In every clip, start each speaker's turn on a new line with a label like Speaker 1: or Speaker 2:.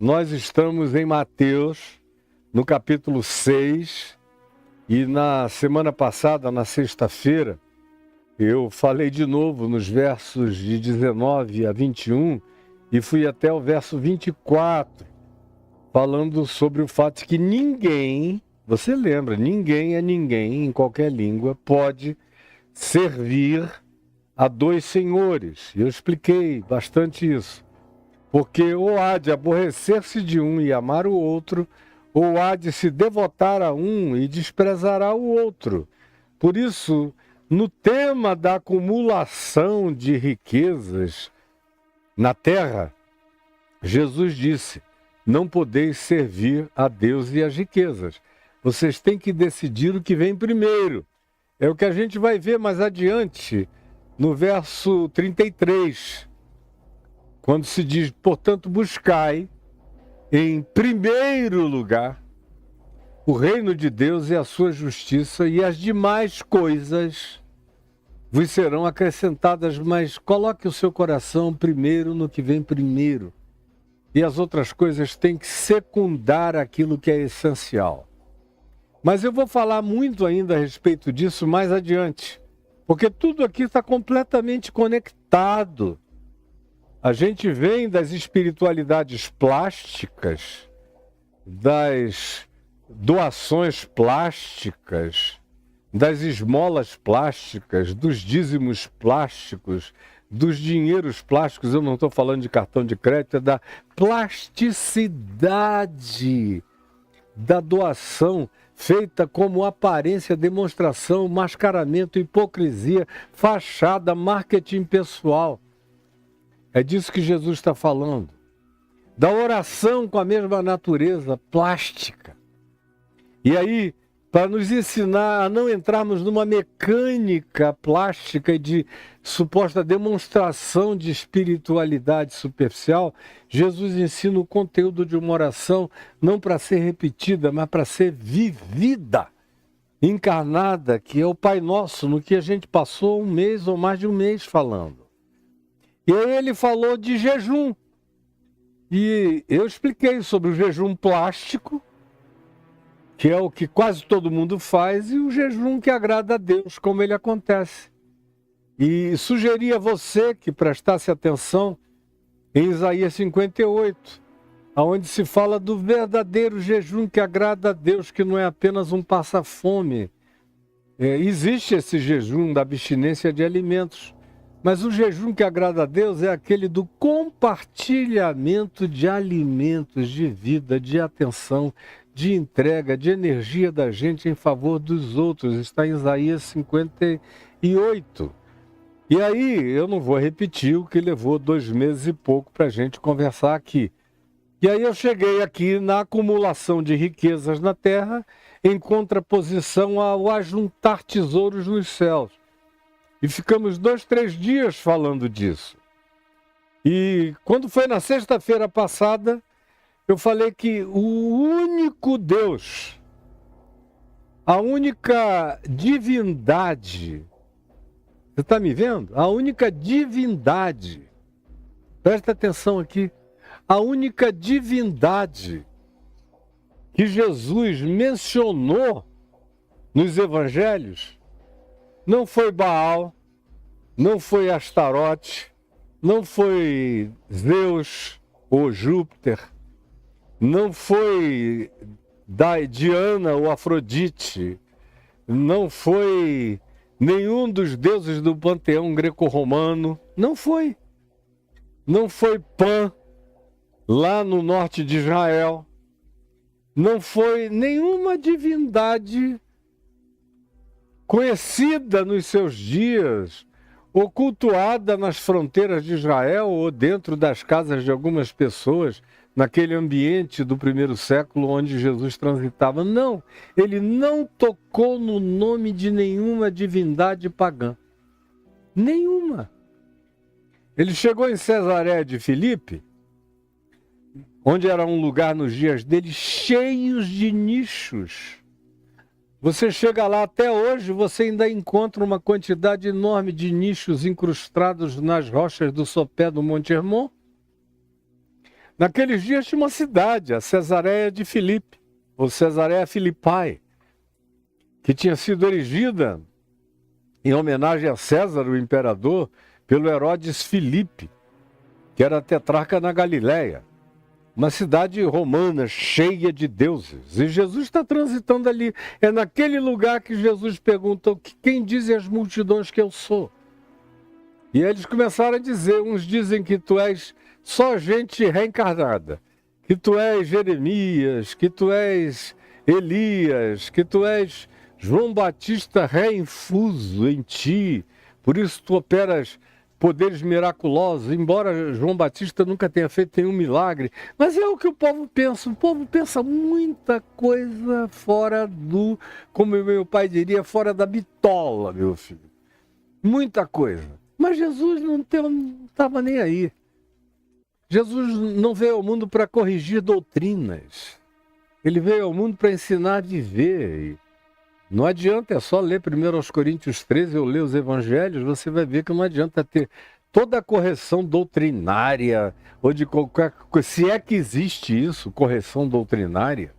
Speaker 1: Nós estamos em Mateus, no capítulo 6, e na semana passada, na sexta-feira, eu falei de novo nos versos de 19 a 21 e fui até o verso 24, falando sobre o fato de que ninguém, você lembra, ninguém é ninguém em qualquer língua pode servir a dois senhores. Eu expliquei bastante isso. Porque ou há de aborrecer-se de um e amar o outro, ou há de se devotar a um e desprezará o outro. Por isso, no tema da acumulação de riquezas na terra, Jesus disse: não podeis servir a Deus e as riquezas. Vocês têm que decidir o que vem primeiro. É o que a gente vai ver mais adiante, no verso 33. Quando se diz, portanto, buscai em primeiro lugar o reino de Deus e a sua justiça, e as demais coisas vos serão acrescentadas, mas coloque o seu coração primeiro no que vem primeiro. E as outras coisas têm que secundar aquilo que é essencial. Mas eu vou falar muito ainda a respeito disso mais adiante, porque tudo aqui está completamente conectado. A gente vem das espiritualidades plásticas, das doações plásticas, das esmolas plásticas, dos dízimos plásticos, dos dinheiros plásticos. Eu não estou falando de cartão de crédito, é da plasticidade da doação feita como aparência, demonstração, mascaramento, hipocrisia, fachada, marketing pessoal. É disso que Jesus está falando. Da oração com a mesma natureza plástica. E aí, para nos ensinar a não entrarmos numa mecânica plástica de suposta demonstração de espiritualidade superficial, Jesus ensina o conteúdo de uma oração não para ser repetida, mas para ser vivida, encarnada, que é o Pai Nosso, no que a gente passou um mês ou mais de um mês falando. E aí ele falou de jejum. E eu expliquei sobre o jejum plástico, que é o que quase todo mundo faz, e o jejum que agrada a Deus, como ele acontece. E sugeri a você que prestasse atenção em Isaías 58, onde se fala do verdadeiro jejum que agrada a Deus, que não é apenas um passa-fome. Existe esse jejum da abstinência de alimentos, mas o jejum que agrada a Deus é aquele do compartilhamento de alimentos, de vida, de atenção, de entrega, de energia da gente em favor dos outros. Está em Isaías 58. E aí, eu não vou repetir o que levou 2 meses e pouco para a gente conversar aqui. E aí eu cheguei aqui na acumulação de riquezas na terra, em contraposição ao ajuntar tesouros nos céus. E ficamos 2, 3 dias falando disso. E quando foi na sexta-feira passada, eu falei que o único Deus, a única divindade, você está me vendo? A única divindade, presta atenção aqui, a única divindade que Jesus mencionou nos evangelhos não foi Baal, não foi Astarote, não foi Zeus ou Júpiter, não foi Diana ou Afrodite, não foi nenhum dos deuses do panteão greco-romano, não foi. Não foi Pan, lá no norte de Israel, não foi nenhuma divindade conhecida nos seus dias, ou cultuada nas fronteiras de Israel ou dentro das casas de algumas pessoas, naquele ambiente do primeiro século onde Jesus transitava. Não, ele não tocou no nome de nenhuma divindade pagã. Nenhuma. Ele chegou em Cesareia de Filipe, onde era um lugar nos dias dele cheios de nichos. Você chega lá até hoje, você ainda encontra uma quantidade enorme de nichos incrustados nas rochas do sopé do Monte Hermon. Naqueles dias tinha uma cidade, a Cesareia de Filipe, ou Cesareia Filipai, que tinha sido erigida em homenagem a César, o imperador, pelo Herodes Filipe, que era tetrarca na Galileia. Uma cidade romana cheia de deuses. E Jesus está transitando ali. É naquele lugar que Jesus pergunta: quem dizem as multidões que eu sou? E eles começaram a dizer, uns dizem que tu és só gente reencarnada, que tu és Jeremias, que tu és Elias, que tu és João Batista reinfuso em ti, por isso tu operas poderes miraculosos, embora João Batista nunca tenha feito nenhum milagre. Mas é o que o povo pensa. O povo pensa muita coisa fora do, como meu pai diria, fora da bitola, meu filho. Muita coisa. Mas Jesus não estava nem aí. Jesus não veio ao mundo para corrigir doutrinas. Ele veio ao mundo para ensinar a viver. Não adianta, é só ler 1 Coríntios 13 ou ler os evangelhos, você vai ver que não adianta ter toda a correção doutrinária, ou de qualquer coisa, se é que existe isso, correção doutrinária,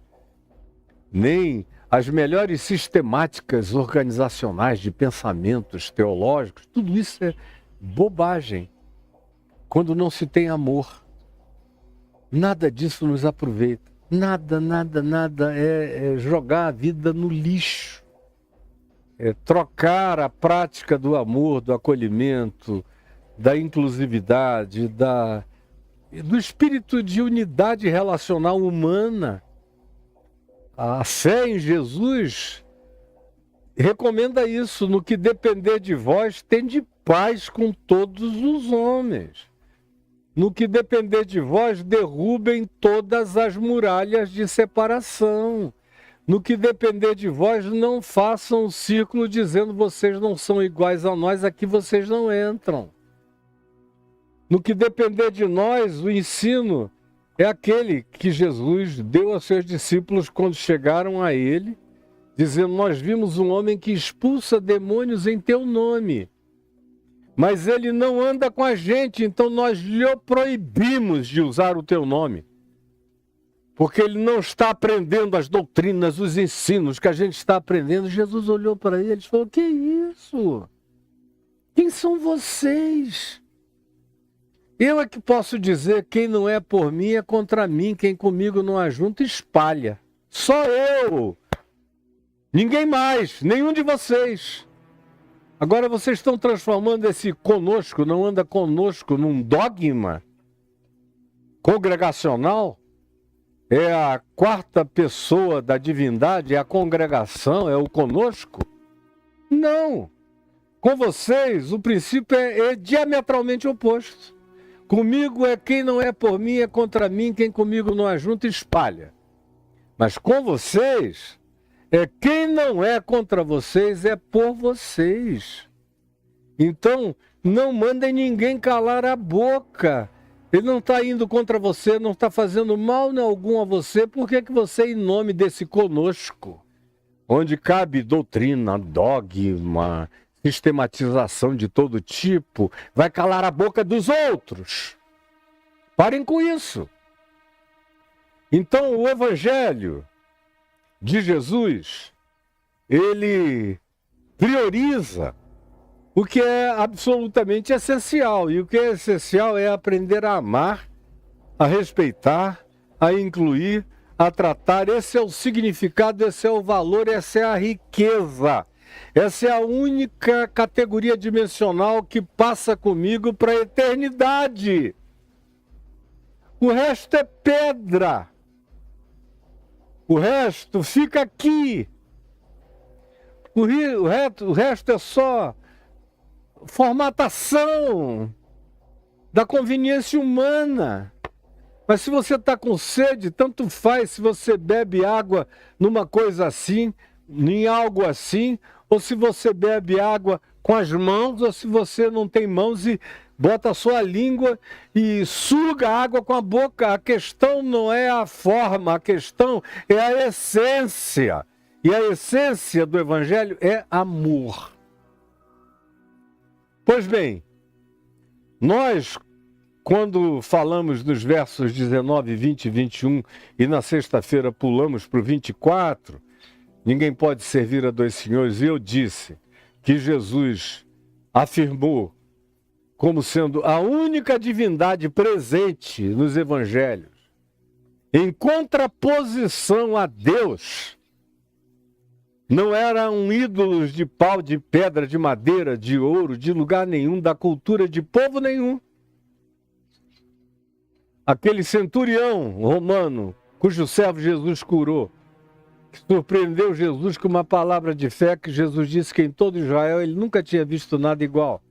Speaker 1: nem as melhores sistemáticas organizacionais de pensamentos teológicos, tudo isso é bobagem, quando não se tem amor. Nada disso nos aproveita. Nada é jogar a vida no lixo. É trocar a prática do amor, do acolhimento, da inclusividade, do espírito de unidade relacional humana. A fé em Jesus recomenda isso. No que depender de vós, tende paz com todos os homens. No que depender de vós, derrubem todas as muralhas de separação. No que depender de vós, não façam um círculo dizendo vocês não são iguais a nós, aqui vocês não entram. No que depender de nós, o ensino é aquele que Jesus deu aos seus discípulos quando chegaram a ele, dizendo: nós vimos um homem que expulsa demônios em teu nome. Mas ele não anda com a gente, então nós lhe proibimos de usar o teu nome. Porque ele não está aprendendo as doutrinas, os ensinos que a gente está aprendendo. Jesus olhou para eles e falou: que isso? Quem são vocês? Eu é que posso dizer: quem não é por mim é contra mim, quem comigo não ajunta espalha. Só eu! Ninguém mais, nenhum de vocês. Agora vocês estão transformando esse conosco, não anda conosco, num dogma congregacional. É a quarta pessoa da divindade, é a congregação, é o conosco. Não. Com vocês, o princípio é diametralmente oposto. Comigo é quem não é por mim, é contra mim, quem comigo não ajunta, espalha. Mas com vocês, é quem não é contra vocês, é por vocês. Então, não mandem ninguém calar a boca. Ele não está indo contra você, não está fazendo mal algum a você. Por que você, em nome desse conosco, onde cabe doutrina, dogma, sistematização de todo tipo, vai calar a boca dos outros? Parem com isso. Então, o Evangelho de Jesus, ele prioriza o que é absolutamente essencial. E o que é essencial é aprender a amar, a respeitar, a incluir, a tratar. Esse é o significado, esse é o valor, essa é a riqueza. Essa é a única categoria dimensional que passa comigo para a eternidade. O resto é pedra. O resto fica aqui. O resto é só formatação da conveniência humana. Mas se você está com sede, tanto faz se você bebe água numa coisa assim, em algo assim, ou se você bebe água com as mãos, ou se você não tem mãos e bota a sua língua e suga a água com a boca. A questão não é a forma, a questão é a essência. E a essência do Evangelho é amor. Pois bem, nós quando falamos nos versos 19, 20 e 21 e na sexta-feira pulamos para o 24, ninguém pode servir a dois senhores, e eu disse que Jesus afirmou como sendo a única divindade presente nos evangelhos, em contraposição a Deus. Não eram ídolos de pau, de pedra, de madeira, de ouro, de lugar nenhum, da cultura de povo nenhum. Aquele centurião romano, cujo servo Jesus curou, que surpreendeu Jesus com uma palavra de fé, que Jesus disse que em todo Israel ele nunca tinha visto nada igual.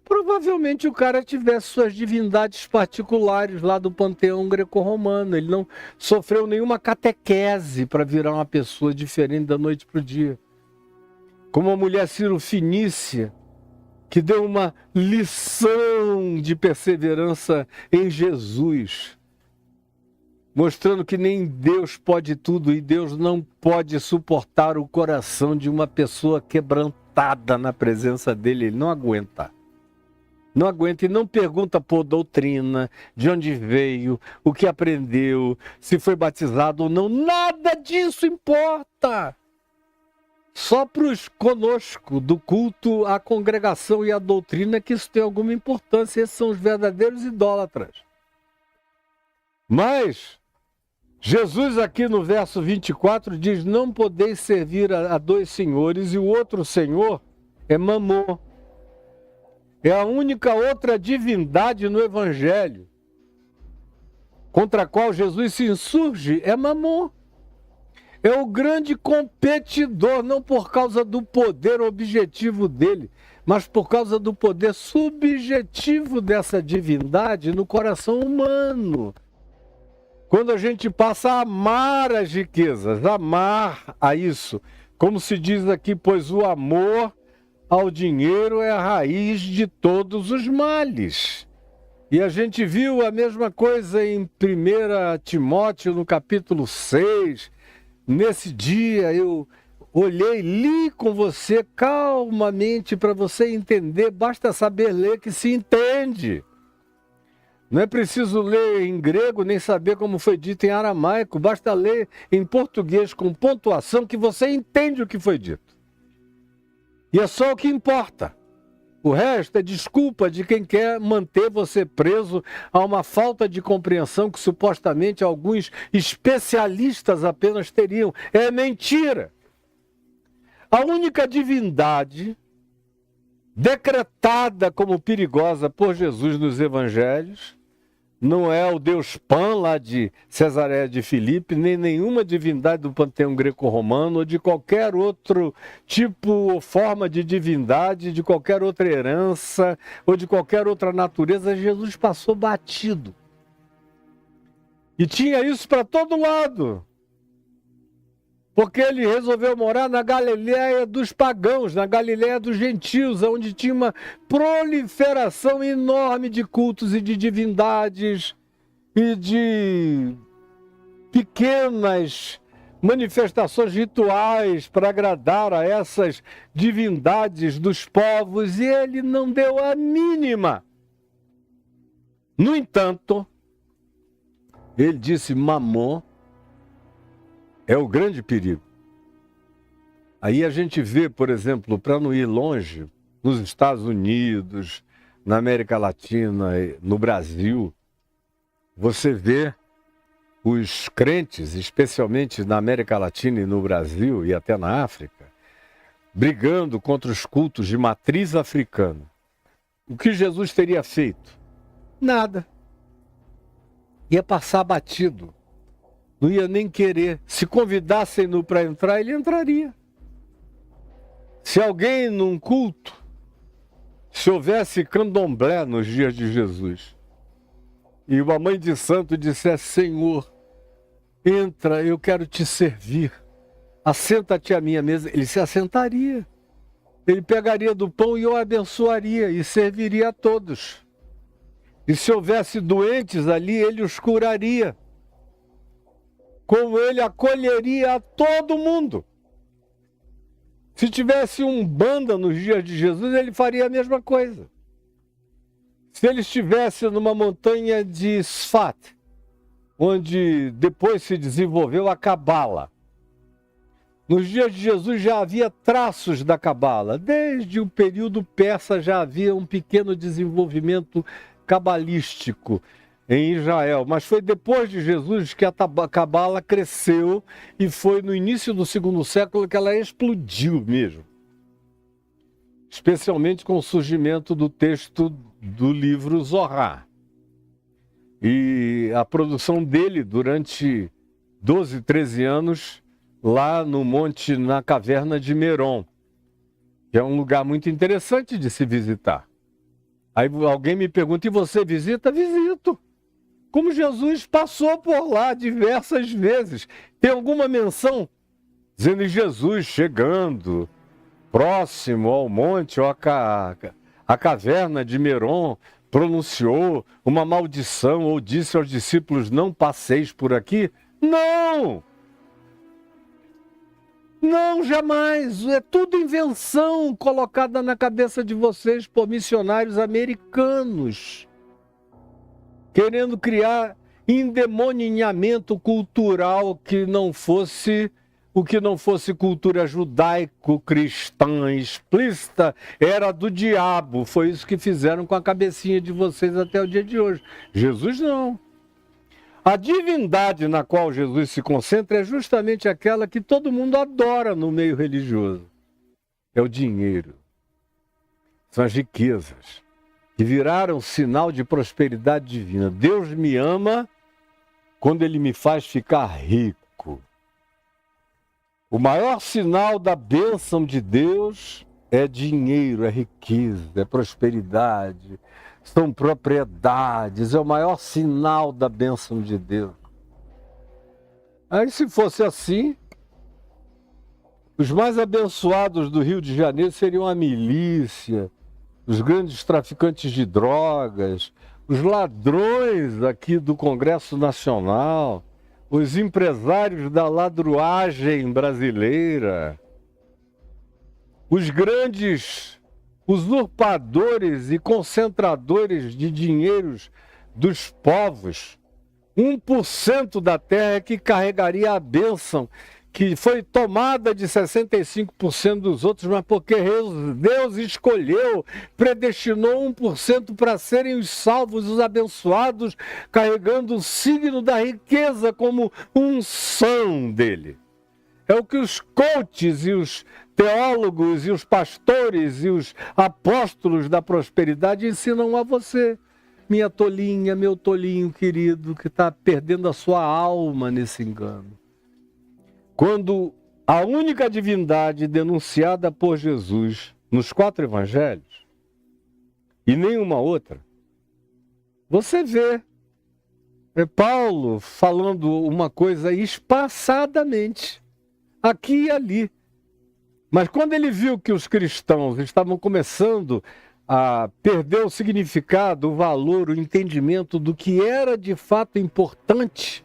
Speaker 1: Provavelmente o cara tivesse suas divindades particulares lá do panteão greco-romano. Ele não sofreu nenhuma catequese para virar uma pessoa diferente da noite para o dia. Como a mulher Ciro-Fenícia, que deu uma lição de perseverança em Jesus, mostrando que nem Deus pode tudo e Deus não pode suportar o coração de uma pessoa quebrantada na presença dele. Ele não aguenta. Não aguenta e não pergunta por doutrina, de onde veio, o que aprendeu, se foi batizado ou não. Nada disso importa. Só para os conosco, do culto, à congregação e à doutrina, que isso tem alguma importância. Esses são os verdadeiros idólatras. Mas Jesus aqui no verso 24 diz: não podeis servir a dois senhores, e o outro senhor é Mamon. É a única outra divindade no Evangelho contra a qual Jesus se insurge, é Mamon. É o grande competidor, não por causa do poder objetivo dele, mas por causa do poder subjetivo dessa divindade no coração humano. Quando a gente passa a amar as riquezas, amar a isso, como se diz aqui, pois o amor ao dinheiro é a raiz de todos os males. E a gente viu a mesma coisa em 1 Timóteo, no capítulo 6. Nesse dia eu olhei, li com você calmamente para você entender. Basta saber ler que se entende. Não é preciso ler em grego nem saber como foi dito em aramaico. Basta ler em português com pontuação que você entende o que foi dito. E é só o que importa. O resto é desculpa de quem quer manter você preso a uma falta de compreensão que supostamente alguns especialistas apenas teriam. É mentira. A única divindade decretada como perigosa por Jesus nos evangelhos não é o Deus Pan lá de Cesareia de Filipe, nem nenhuma divindade do panteão greco-romano ou de qualquer outro tipo ou forma de divindade, de qualquer outra herança ou de qualquer outra natureza. Jesus passou batido. E tinha isso para todo lado. Porque ele resolveu morar na Galileia dos pagãos, na Galileia dos gentios, onde tinha uma proliferação enorme de cultos e de divindades e de pequenas manifestações rituais para agradar a essas divindades dos povos, e ele não deu a mínima. No entanto, ele disse: Mamon é o grande perigo. Aí a gente vê, por exemplo, para não ir longe, nos Estados Unidos, na América Latina, no Brasil, você vê os crentes, especialmente na América Latina e no Brasil e até na África, brigando contra os cultos de matriz africana. O que Jesus teria feito? Nada. Ia passar batido. Não ia nem querer. Se convidassem-no para entrar, ele entraria. Se alguém num culto, se houvesse candomblé nos dias de Jesus, e uma mãe de santo dissesse: Senhor, entra, eu quero te servir, assenta-te à minha mesa, ele se assentaria. Ele pegaria do pão e o abençoaria e serviria a todos. E se houvesse doentes ali, ele os curaria. Como ele acolheria a todo mundo. Se tivesse Umbanda nos dias de Jesus, ele faria a mesma coisa. Se ele estivesse numa montanha de Sfat, onde depois se desenvolveu a Cabala, nos dias de Jesus já havia traços da Cabala. Desde o período persa já havia um pequeno desenvolvimento cabalístico em Israel. Mas foi depois de Jesus que a Cabala cresceu e foi no início do segundo século que ela explodiu mesmo. Especialmente com o surgimento do texto do livro Zohar. E a produção dele durante 12, 13 anos lá no monte, na caverna de Meron, que é um lugar muito interessante de se visitar. Aí alguém me pergunta, e você visita? Visito. Como Jesus passou por lá diversas vezes. Tem alguma menção dizendo Jesus chegando próximo ao monte, ou a caverna de Meron, pronunciou uma maldição ou disse aos discípulos, não passeis por aqui? Não! Não, jamais. É tudo invenção colocada na cabeça de vocês por missionários americanos, querendo criar endemoninhamento cultural que não fosse o que não fosse cultura judaico-cristã explícita, era do diabo. Foi isso que fizeram com a cabecinha de vocês até o dia de hoje. Jesus não. A divindade na qual Jesus se concentra é justamente aquela que todo mundo adora no meio religioso. É o dinheiro. São as riquezas, que viraram sinal de prosperidade divina. Deus me ama quando Ele me faz ficar rico. O maior sinal da bênção de Deus é dinheiro, é riqueza, é prosperidade, são propriedades, é o maior sinal da bênção de Deus. Aí, se fosse assim, os mais abençoados do Rio de Janeiro seriam a milícia, os grandes traficantes de drogas, os ladrões aqui do Congresso Nacional, os empresários da ladruagem brasileira, os grandes usurpadores e concentradores de dinheiros dos povos. 1% da terra é que carregaria a bênção, que foi tomada de 65% dos outros, mas porque Deus escolheu, predestinou 1% para serem os salvos, os abençoados, carregando o signo da riqueza como unção dele. É o que os coaches e os teólogos e os pastores e os apóstolos da prosperidade ensinam a você, minha tolinha, meu tolinho querido, que está perdendo a sua alma nesse engano. Quando a única divindade denunciada por Jesus nos 4 evangelhos, e nenhuma outra, você vê Paulo falando uma coisa espaçadamente, aqui e ali. Mas quando ele viu que os cristãos estavam começando a perder o significado, o valor, o entendimento do que era de fato importante,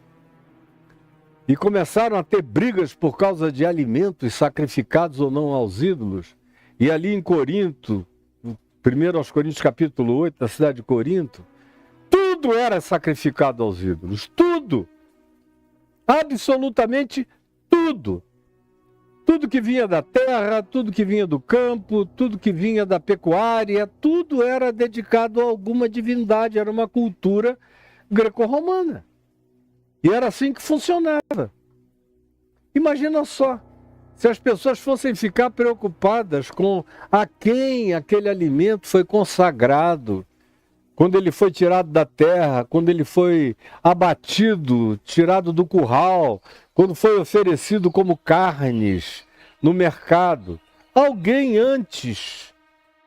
Speaker 1: e começaram a ter brigas por causa de alimentos sacrificados ou não aos ídolos, e ali em Corinto, 1 aos Coríntios capítulo 8, da cidade de Corinto, tudo era sacrificado aos ídolos, tudo, absolutamente tudo. Tudo que vinha da terra, tudo que vinha do campo, tudo que vinha da pecuária, tudo era dedicado a alguma divindade, era uma cultura greco-romana. E era assim que funcionava. Imagina só, se as pessoas fossem ficar preocupadas com a quem aquele alimento foi consagrado, quando ele foi tirado da terra, quando ele foi abatido, tirado do curral, quando foi oferecido como carnes no mercado. Alguém antes,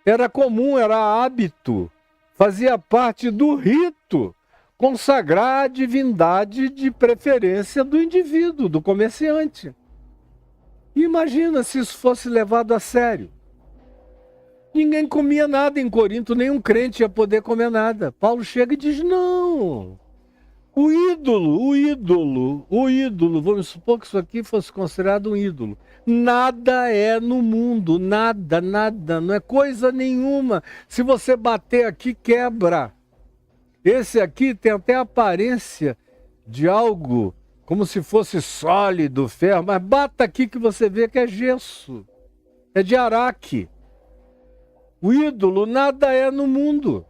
Speaker 1: era comum, era hábito, fazia parte do rito, consagrar a divindade de preferência do indivíduo, do comerciante. Imagina se isso fosse levado a sério. Ninguém comia nada em Corinto, nenhum crente ia poder comer nada. Paulo chega e diz, não, O ídolo, vamos supor que isso aqui fosse considerado um ídolo. Nada é no mundo, nada, não é coisa nenhuma. Se você bater aqui, quebra. Esse aqui tem até a aparência de algo como se fosse sólido, ferro, mas bata aqui que você vê que é gesso, é de araque. O ídolo nada é no mundo.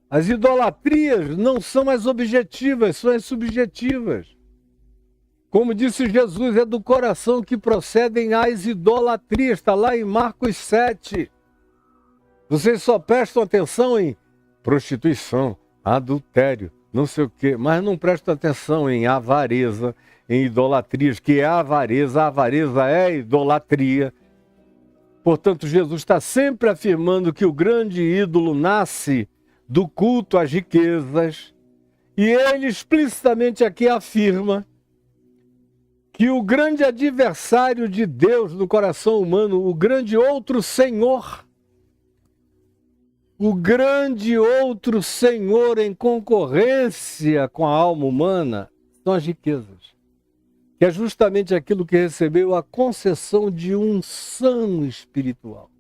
Speaker 1: As idolatrias não são as objetivas, são as subjetivas. Como disse Jesus, é do coração que procedem as idolatrias. Está lá em Marcos 7. Vocês só prestam atenção em prostituição, adultério, não sei o quê, mas não prestam atenção em avareza, em idolatrias, que é a avareza é idolatria. Portanto, Jesus está sempre afirmando que o grande ídolo nasce do culto às riquezas, e ele explicitamente aqui afirma que o grande adversário de Deus no coração humano, o grande outro senhor em concorrência com a alma humana, são as riquezas, que é justamente aquilo que recebeu a concessão de unção espiritual,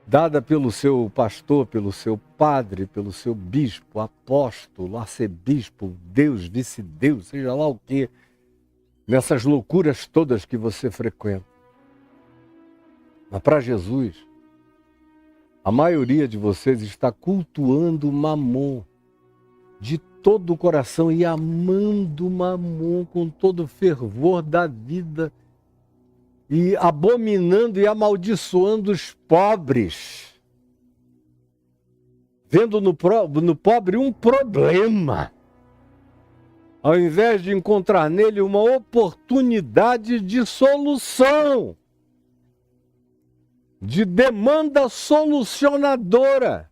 Speaker 1: dada pelo seu pastor, pelo seu padre, pelo seu bispo, apóstolo, arcebispo, Deus, vice-Deus, seja lá o que, nessas loucuras todas que você frequenta. Mas para Jesus, a maioria de vocês está cultuando Mamon de todo o coração e amando Mamon com todo o fervor da vida, e abominando e amaldiçoando os pobres, vendo no pobre um problema, ao invés de encontrar nele uma oportunidade de solução, de demanda solucionadora,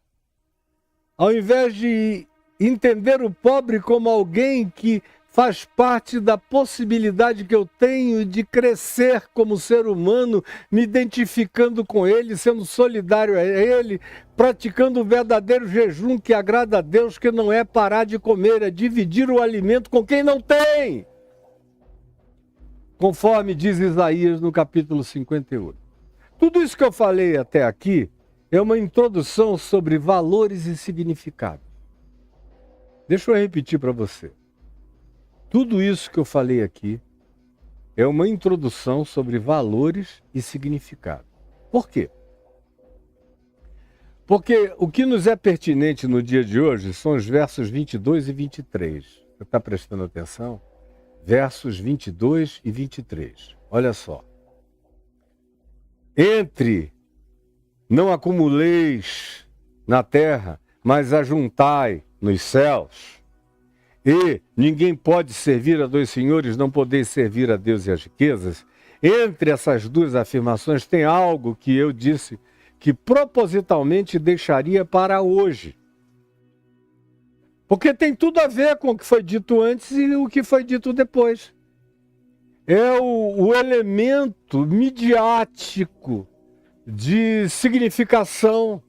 Speaker 1: ao invés de entender o pobre como alguém que faz parte da possibilidade que eu tenho de crescer como ser humano, me identificando com ele, sendo solidário a ele, praticando o verdadeiro jejum que agrada a Deus, que não é parar de comer, é dividir o alimento com quem não tem. Conforme diz Isaías no capítulo 58. Tudo isso que eu falei até aqui é uma introdução sobre valores e significado. Deixa eu repetir para você. Tudo isso que eu falei aqui é uma introdução sobre valores e significado. Por quê? Porque o que nos é pertinente no dia de hoje são os versos 22 e 23. Você está prestando atenção? Versos 22 e 23. Olha só. Não acumuleis na terra, mas ajuntai nos céus. E ninguém pode servir a dois senhores, não podeis servir a Deus e as riquezas. Entre essas duas afirmações tem algo que eu disse que propositalmente deixaria para hoje. Porque tem tudo a ver com o que foi dito antes e o que foi dito depois. É o elemento midiático de significação,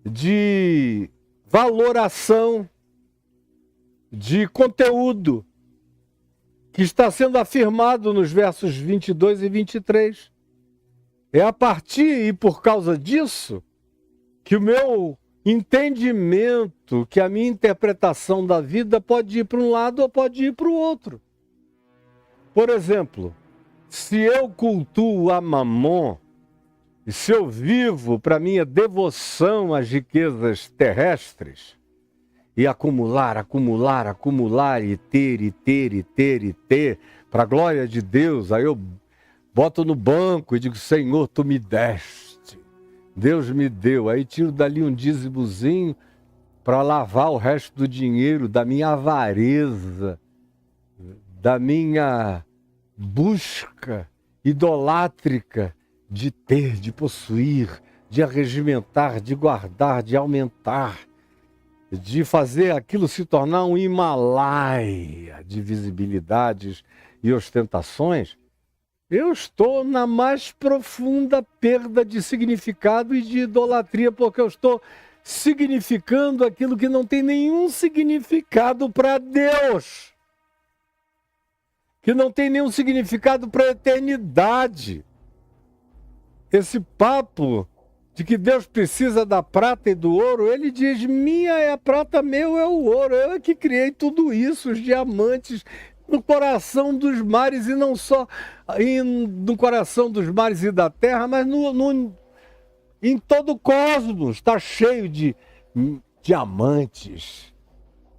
Speaker 1: de valoração, de conteúdo que está sendo afirmado nos versos 22 e 23. É a partir e por causa disso que o meu entendimento, que a minha interpretação da vida pode ir para um lado ou pode ir para o outro. Por exemplo, se eu cultuo a Mamon, e se eu vivo para minha devoção às riquezas terrestres, e acumular, e ter, para a glória de Deus, aí eu boto no banco e digo, Senhor, tu me deste, Deus me deu, aí tiro dali um dízimozinho para lavar o resto do dinheiro da minha avareza, da minha busca idolátrica de ter, de possuir, de arregimentar, de guardar, de aumentar, de fazer aquilo se tornar um Himalaia de visibilidades e ostentações, eu estou na mais profunda perda de significado e de idolatria, porque eu estou significando aquilo que não tem nenhum significado para Deus, que não tem nenhum significado para a eternidade. Esse papo de que Deus precisa da prata e do ouro, ele diz: minha é a prata, meu é o ouro, eu é que criei tudo isso, os diamantes no coração dos mares, e não só no coração dos mares e da terra, mas em todo o cosmos. Está cheio de diamantes,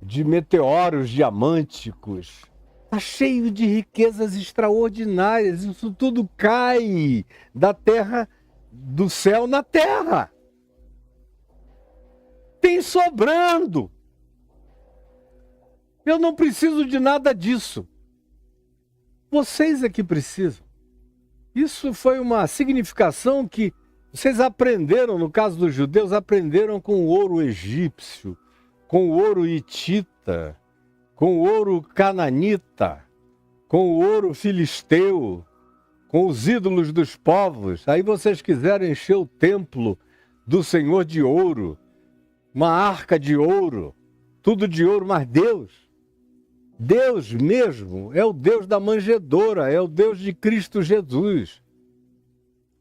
Speaker 1: de meteoros diamânticos, está cheio de riquezas extraordinárias. Isso tudo cai da terra, do céu na terra. Tem sobrando. Eu não preciso de nada disso. Vocês é que precisam. Isso foi uma significação que vocês aprenderam, no caso dos judeus, aprenderam com o ouro egípcio, com o ouro hitita, com o ouro cananita, com o ouro filisteu, com os ídolos dos povos. Aí vocês quiseram encher o templo do Senhor de ouro, uma arca de ouro, tudo de ouro, mas Deus mesmo é o Deus da manjedoura, é o Deus de Cristo Jesus.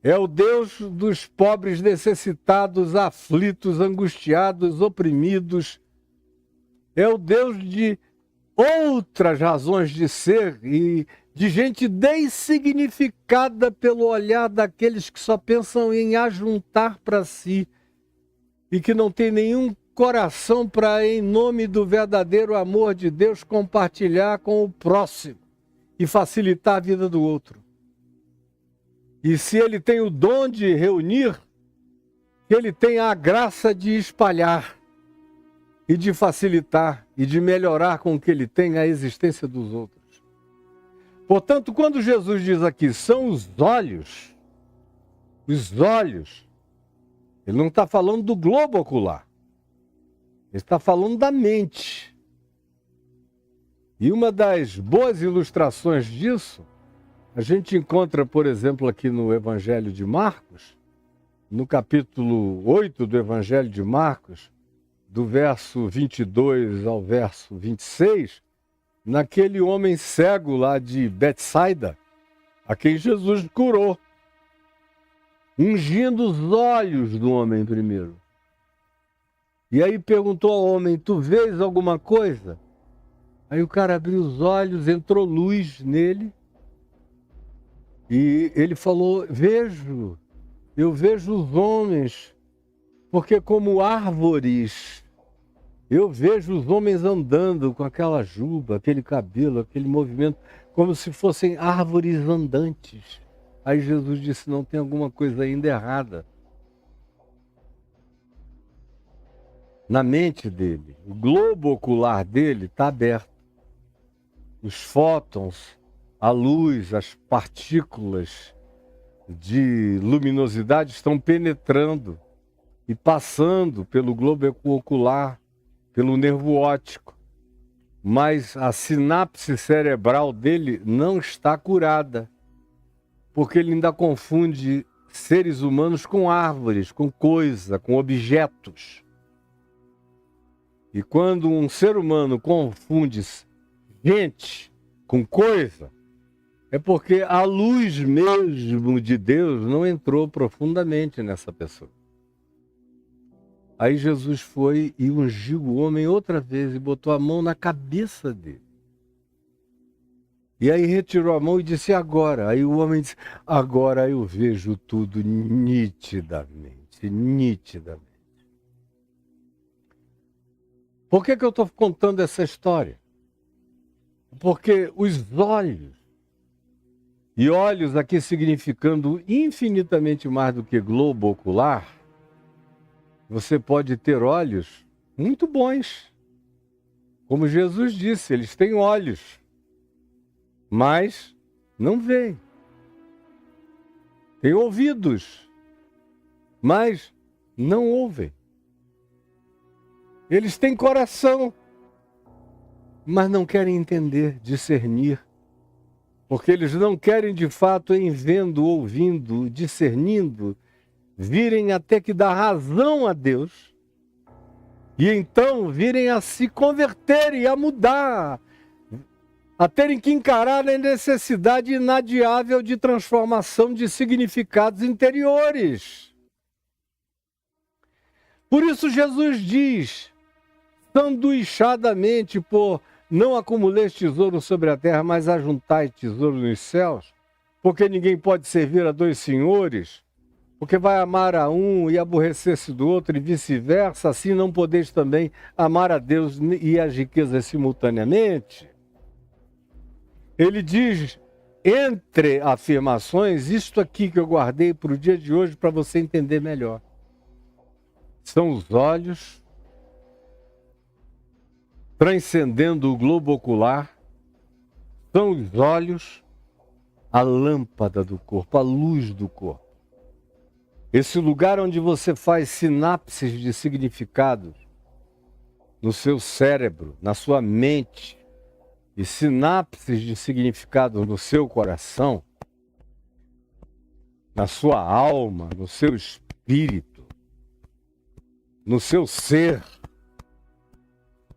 Speaker 1: É o Deus dos pobres, necessitados, aflitos, angustiados, oprimidos. É o Deus de outras razões de ser e de gente dessignificada pelo olhar daqueles que só pensam em ajuntar para si e que não tem nenhum coração para, em nome do verdadeiro amor de Deus, compartilhar com o próximo e facilitar a vida do outro. E se ele tem o dom de reunir, ele tem a graça de espalhar e de facilitar e de melhorar com o que ele tem a existência dos outros. Portanto, quando Jesus diz aqui, são os olhos, ele não está falando do globo ocular, ele está falando da mente. E uma das boas ilustrações disso, a gente encontra, por exemplo, aqui no Evangelho de Marcos, no capítulo 8 do Evangelho de Marcos, do verso 22 ao verso 26, naquele homem cego lá de Betsaida, a quem Jesus curou, ungindo os olhos do homem primeiro. E aí perguntou ao homem, tu vês alguma coisa? Aí o cara abriu os olhos, entrou luz nele, e ele falou, eu vejo os homens, porque como árvores, eu vejo os homens andando com aquela juba, aquele cabelo, aquele movimento, como se fossem árvores andantes. Aí Jesus disse, não, tem alguma coisa ainda errada na mente dele. O globo ocular dele está aberto. Os fótons, a luz, as partículas de luminosidade estão penetrando e passando pelo globo ocular, pelo nervo óptico. Mas a sinapse cerebral dele não está curada, porque ele ainda confunde seres humanos com árvores, com coisa, com objetos. E quando um ser humano confunde gente com coisa, é porque a luz mesmo de Deus não entrou profundamente nessa pessoa. Aí Jesus foi e ungiu o homem outra vez e botou a mão na cabeça dele. E aí retirou a mão e disse, agora? Aí o homem disse, agora eu vejo tudo nitidamente, nitidamente. Por que eu estou contando essa história? Porque os olhos, e olhos aqui significando infinitamente mais do que globo ocular, você pode ter olhos muito bons. Como Jesus disse, eles têm olhos, mas não veem. Têm ouvidos, mas não ouvem. Eles têm coração, mas não querem entender, discernir. Porque eles não querem de fato, em vendo, ouvindo, discernindo, virem até que dá razão a Deus E então virem a se converterem, a mudar, a terem que encarar a necessidade inadiável de transformação de significados interiores. Por isso Jesus diz, sanduichadamente, por não acumuleis tesouro sobre a terra, mas ajuntai tesouro nos céus, porque ninguém pode servir a dois senhores, porque vai amar a um e aborrecer-se do outro, e vice-versa, assim não podeis também amar a Deus e as riquezas simultaneamente. Ele diz, entre afirmações, isto aqui que eu guardei para o dia de hoje, para você entender melhor. São os olhos transcendendo o globo ocular, são os olhos a lâmpada do corpo, a luz do corpo. Esse lugar onde você faz sinapses de significados no seu cérebro, na sua mente, e sinapses de significado no seu coração, na sua alma, no seu espírito, no seu ser.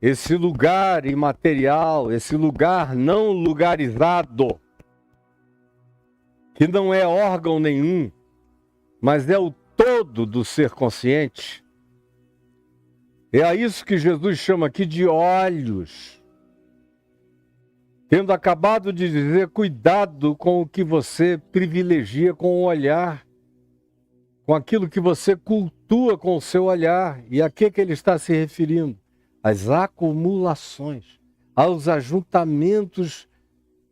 Speaker 1: Esse lugar imaterial, esse lugar não lugarizado, que não é órgão nenhum, mas é o todo do ser consciente. É a isso que Jesus chama aqui de olhos. Tendo acabado de dizer, cuidado com o que você privilegia com o olhar, com aquilo que você cultua com o seu olhar. E a que ele está se referindo? Às acumulações, aos ajuntamentos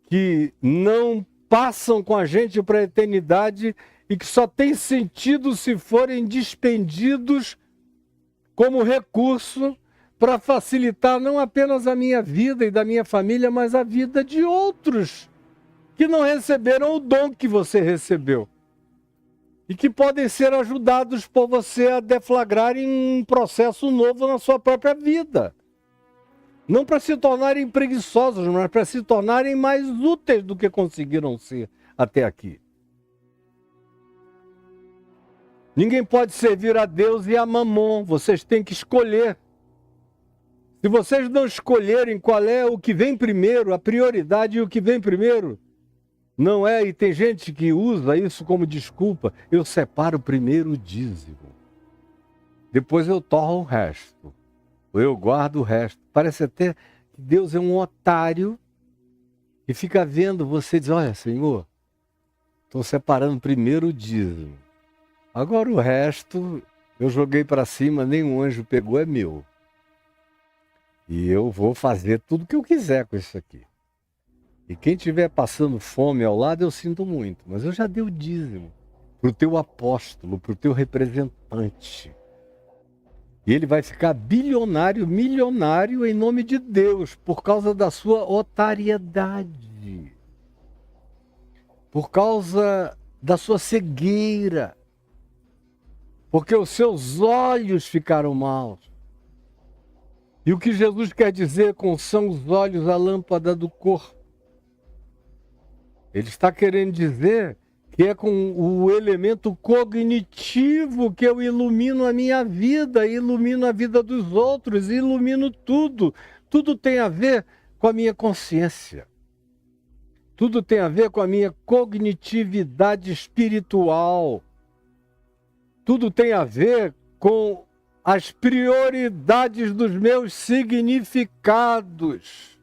Speaker 1: que não passam com a gente para a eternidade e que só têm sentido se forem dispendidos como recurso para facilitar não apenas a minha vida e da minha família, mas a vida de outros que não receberam o dom que você recebeu. E que podem ser ajudados por você a deflagrarem um processo novo na sua própria vida. Não para se tornarem preguiçosos, mas para se tornarem mais úteis do que conseguiram ser até aqui. Ninguém pode servir a Deus e a Mamon, vocês têm que escolher. Se vocês não escolherem qual é o que vem primeiro, a prioridade e o que vem primeiro, não é, e tem gente que usa isso como desculpa, eu separo primeiro o dízimo, depois eu torro o resto, ou eu guardo o resto. Parece até que Deus é um otário e fica vendo você dizer, olha Senhor, estou separando primeiro o dízimo, agora o resto eu joguei para cima, nenhum anjo pegou, é meu. E eu vou fazer tudo o que eu quiser com isso aqui. E quem estiver passando fome ao lado, eu sinto muito. Mas eu já dei o dízimo para o teu apóstolo, para o teu representante. E ele vai ficar bilionário, milionário em nome de Deus, por causa da sua otariedade. Por causa da sua cegueira. Porque os seus olhos ficaram maus. E o que Jesus quer dizer com são os olhos a lâmpada do corpo? Ele está querendo dizer que é com o elemento cognitivo que eu ilumino a minha vida, ilumino a vida dos outros, ilumino tudo. Tudo tem a ver com a minha consciência. Tudo tem a ver com a minha cognitividade espiritual. Tudo tem a ver com as prioridades dos meus significados.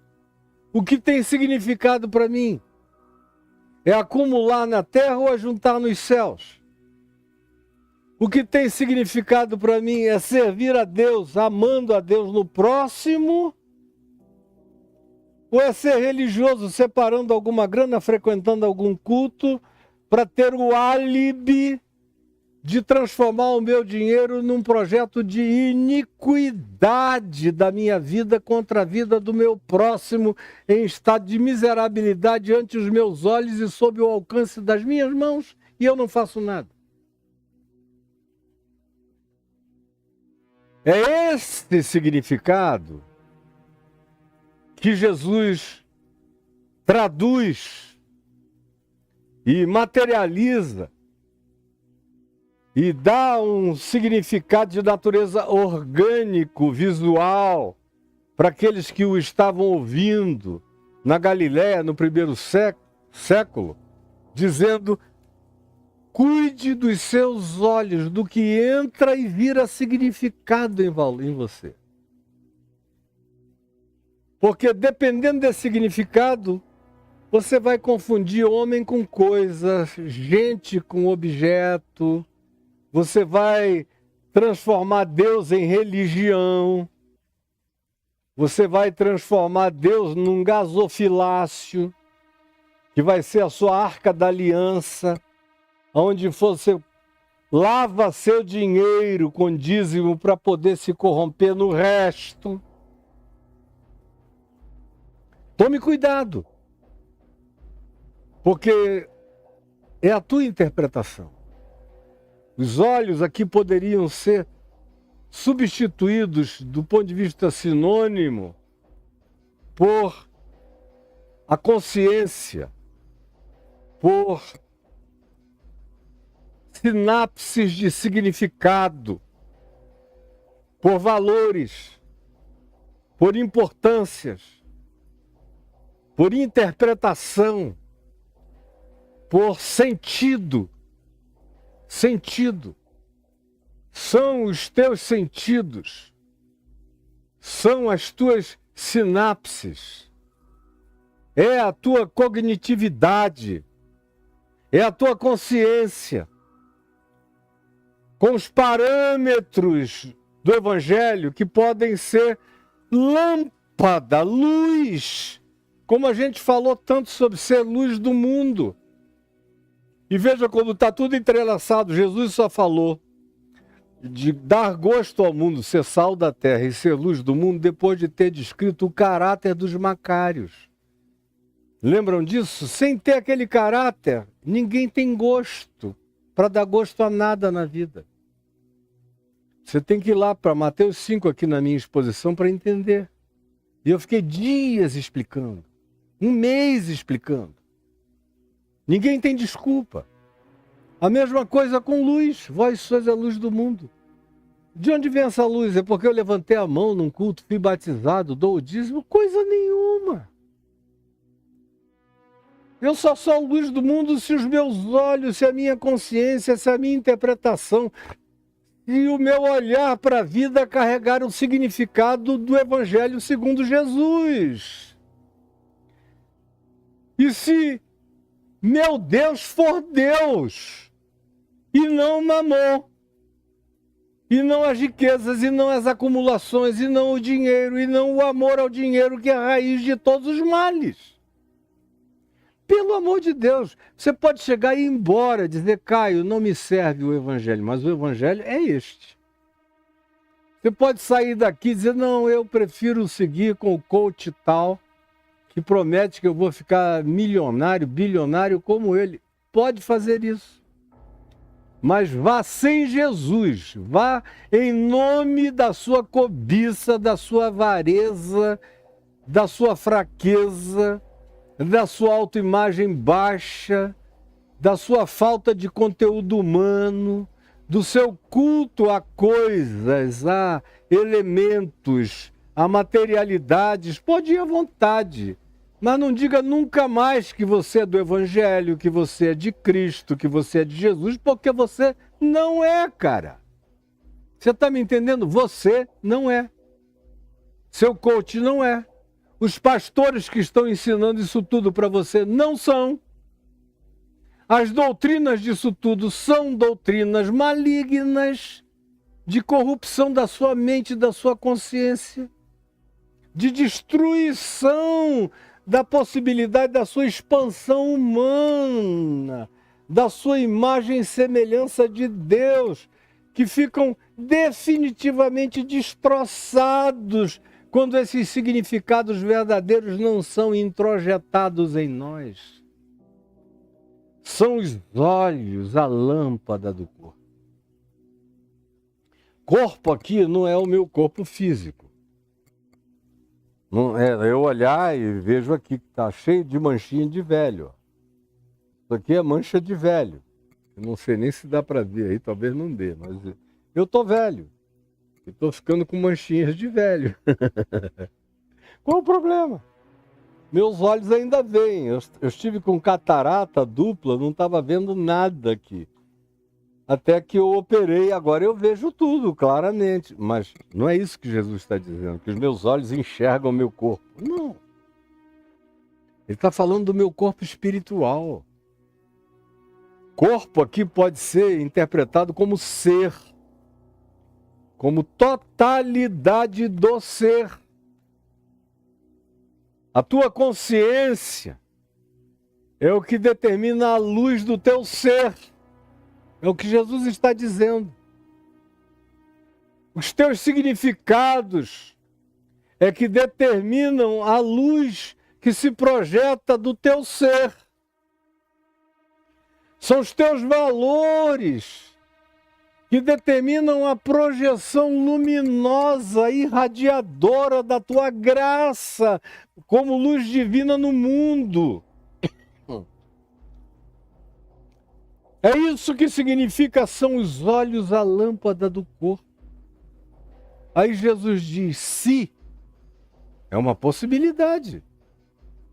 Speaker 1: O que tem significado para mim? É acumular na terra ou ajuntar nos céus? O que tem significado para mim é servir a Deus, amando a Deus no próximo? Ou é ser religioso, separando alguma grana, frequentando algum culto, para ter o álibi de transformar o meu dinheiro num projeto de iniquidade da minha vida contra a vida do meu próximo, em estado de miserabilidade ante os meus olhos e sob o alcance das minhas mãos, e eu não faço nada? É esse significado que Jesus traduz e materializa e dá um significado de natureza orgânico, visual, para aqueles que o estavam ouvindo na Galiléia no primeiro século, dizendo: cuide dos seus olhos, do que entra e vira significado em você. Porque dependendo desse significado, você vai confundir homem com coisa, gente com objeto, você vai transformar Deus em religião, você vai transformar Deus num gasofilácio, que vai ser a sua arca da aliança, onde você lava seu dinheiro com dízimo para poder se corromper no resto. Tome cuidado, porque é a tua interpretação. Os olhos aqui poderiam ser substituídos, do ponto de vista sinônimo, por a consciência, por sinapses de significado, por valores, por importâncias, por interpretação, por sentido. Sentido. São os teus sentidos, são as tuas sinapses, é a tua cognitividade, é a tua consciência, com os parâmetros do Evangelho que podem ser lâmpada, luz, como a gente falou tanto sobre ser luz do mundo. E veja como está tudo entrelaçado. Jesus só falou de dar gosto ao mundo, ser sal da terra e ser luz do mundo, depois de ter descrito o caráter dos macários. Lembram disso? Sem ter aquele caráter, ninguém tem gosto para dar gosto a nada na vida. Você tem que ir lá para Mateus 5 aqui na minha exposição para entender. E eu fiquei dias explicando, um mês explicando. Ninguém tem desculpa. A mesma coisa com luz. Vós sois a luz do mundo. De onde vem essa luz? É porque eu levantei a mão num culto, fui batizado, dou o dízimo? Coisa nenhuma. Eu só sou a luz do mundo se os meus olhos, se a minha consciência, se a minha interpretação e o meu olhar para a vida carregar o significado do Evangelho segundo Jesus. E se meu Deus for Deus, e não Mamon, e não as riquezas, e não as acumulações, e não o dinheiro, e não o amor ao dinheiro, que é a raiz de todos os males. Pelo amor de Deus, você pode chegar e ir embora, dizer: Caio, não me serve o Evangelho, mas o Evangelho é este. Você pode sair daqui e dizer: não, eu prefiro seguir com o coach tal, que promete que eu vou ficar milionário, bilionário como ele. Pode fazer isso. Mas vá sem Jesus. Vá em nome da sua cobiça, da sua avareza, da sua fraqueza, da sua autoimagem baixa, da sua falta de conteúdo humano, do seu culto a coisas, a elementos, a materialidades. Pode ir à vontade. Mas não diga nunca mais que você é do Evangelho, que você é de Cristo, que você é de Jesus, porque você não é, cara. Você está me entendendo? Você não é. Seu coach não é. Os pastores que estão ensinando isso tudo para você não são. As doutrinas disso tudo são doutrinas malignas, de corrupção da sua mente, da sua consciência, de destruição da possibilidade da sua expansão humana, da sua imagem e semelhança de Deus, que ficam definitivamente destroçados quando esses significados verdadeiros não são introjetados em nós. São os olhos, a lâmpada do corpo. Corpo aqui não é o meu corpo físico. Não é eu olhar e vejo aqui que está cheio de manchinha de velho. Isso aqui é mancha de velho. Eu não sei nem se dá para ver aí, talvez não dê, mas eu tô velho. Eu tô ficando com manchinhas de velho. Qual o problema? Meus olhos ainda veem. Eu estive com catarata dupla, não estava vendo nada aqui. Até que eu operei, agora eu vejo tudo claramente. Mas não é isso que Jesus está dizendo, que os meus olhos enxergam o meu corpo. Não. Ele está falando do meu corpo espiritual. Corpo aqui pode ser interpretado como ser, como totalidade do ser. A tua consciência é o que determina a luz do teu ser. É o que Jesus está dizendo. Os teus significados é que determinam a luz que se projeta do teu ser. São os teus valores que determinam a projeção luminosa, irradiadora da tua graça, como luz divina no mundo. É isso que significa são os olhos a lâmpada do corpo. Aí Jesus diz, se é uma possibilidade.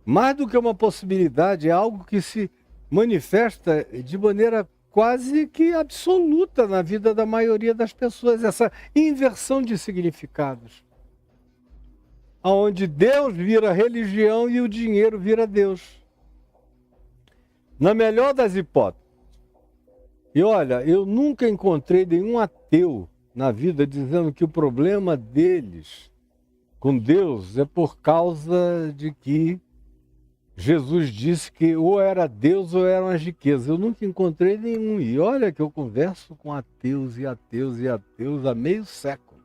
Speaker 1: Mais do que uma possibilidade, é algo que se manifesta de maneira quase que absoluta na vida da maioria das pessoas, essa inversão de significados. Onde Deus vira religião e o dinheiro vira Deus. Na melhor das hipóteses. E olha, eu nunca encontrei nenhum ateu na vida dizendo que o problema deles com Deus é por causa de que Jesus disse que ou era Deus ou eram as riquezas. Eu nunca encontrei nenhum. E olha que eu converso com ateus e ateus e ateus há meio século.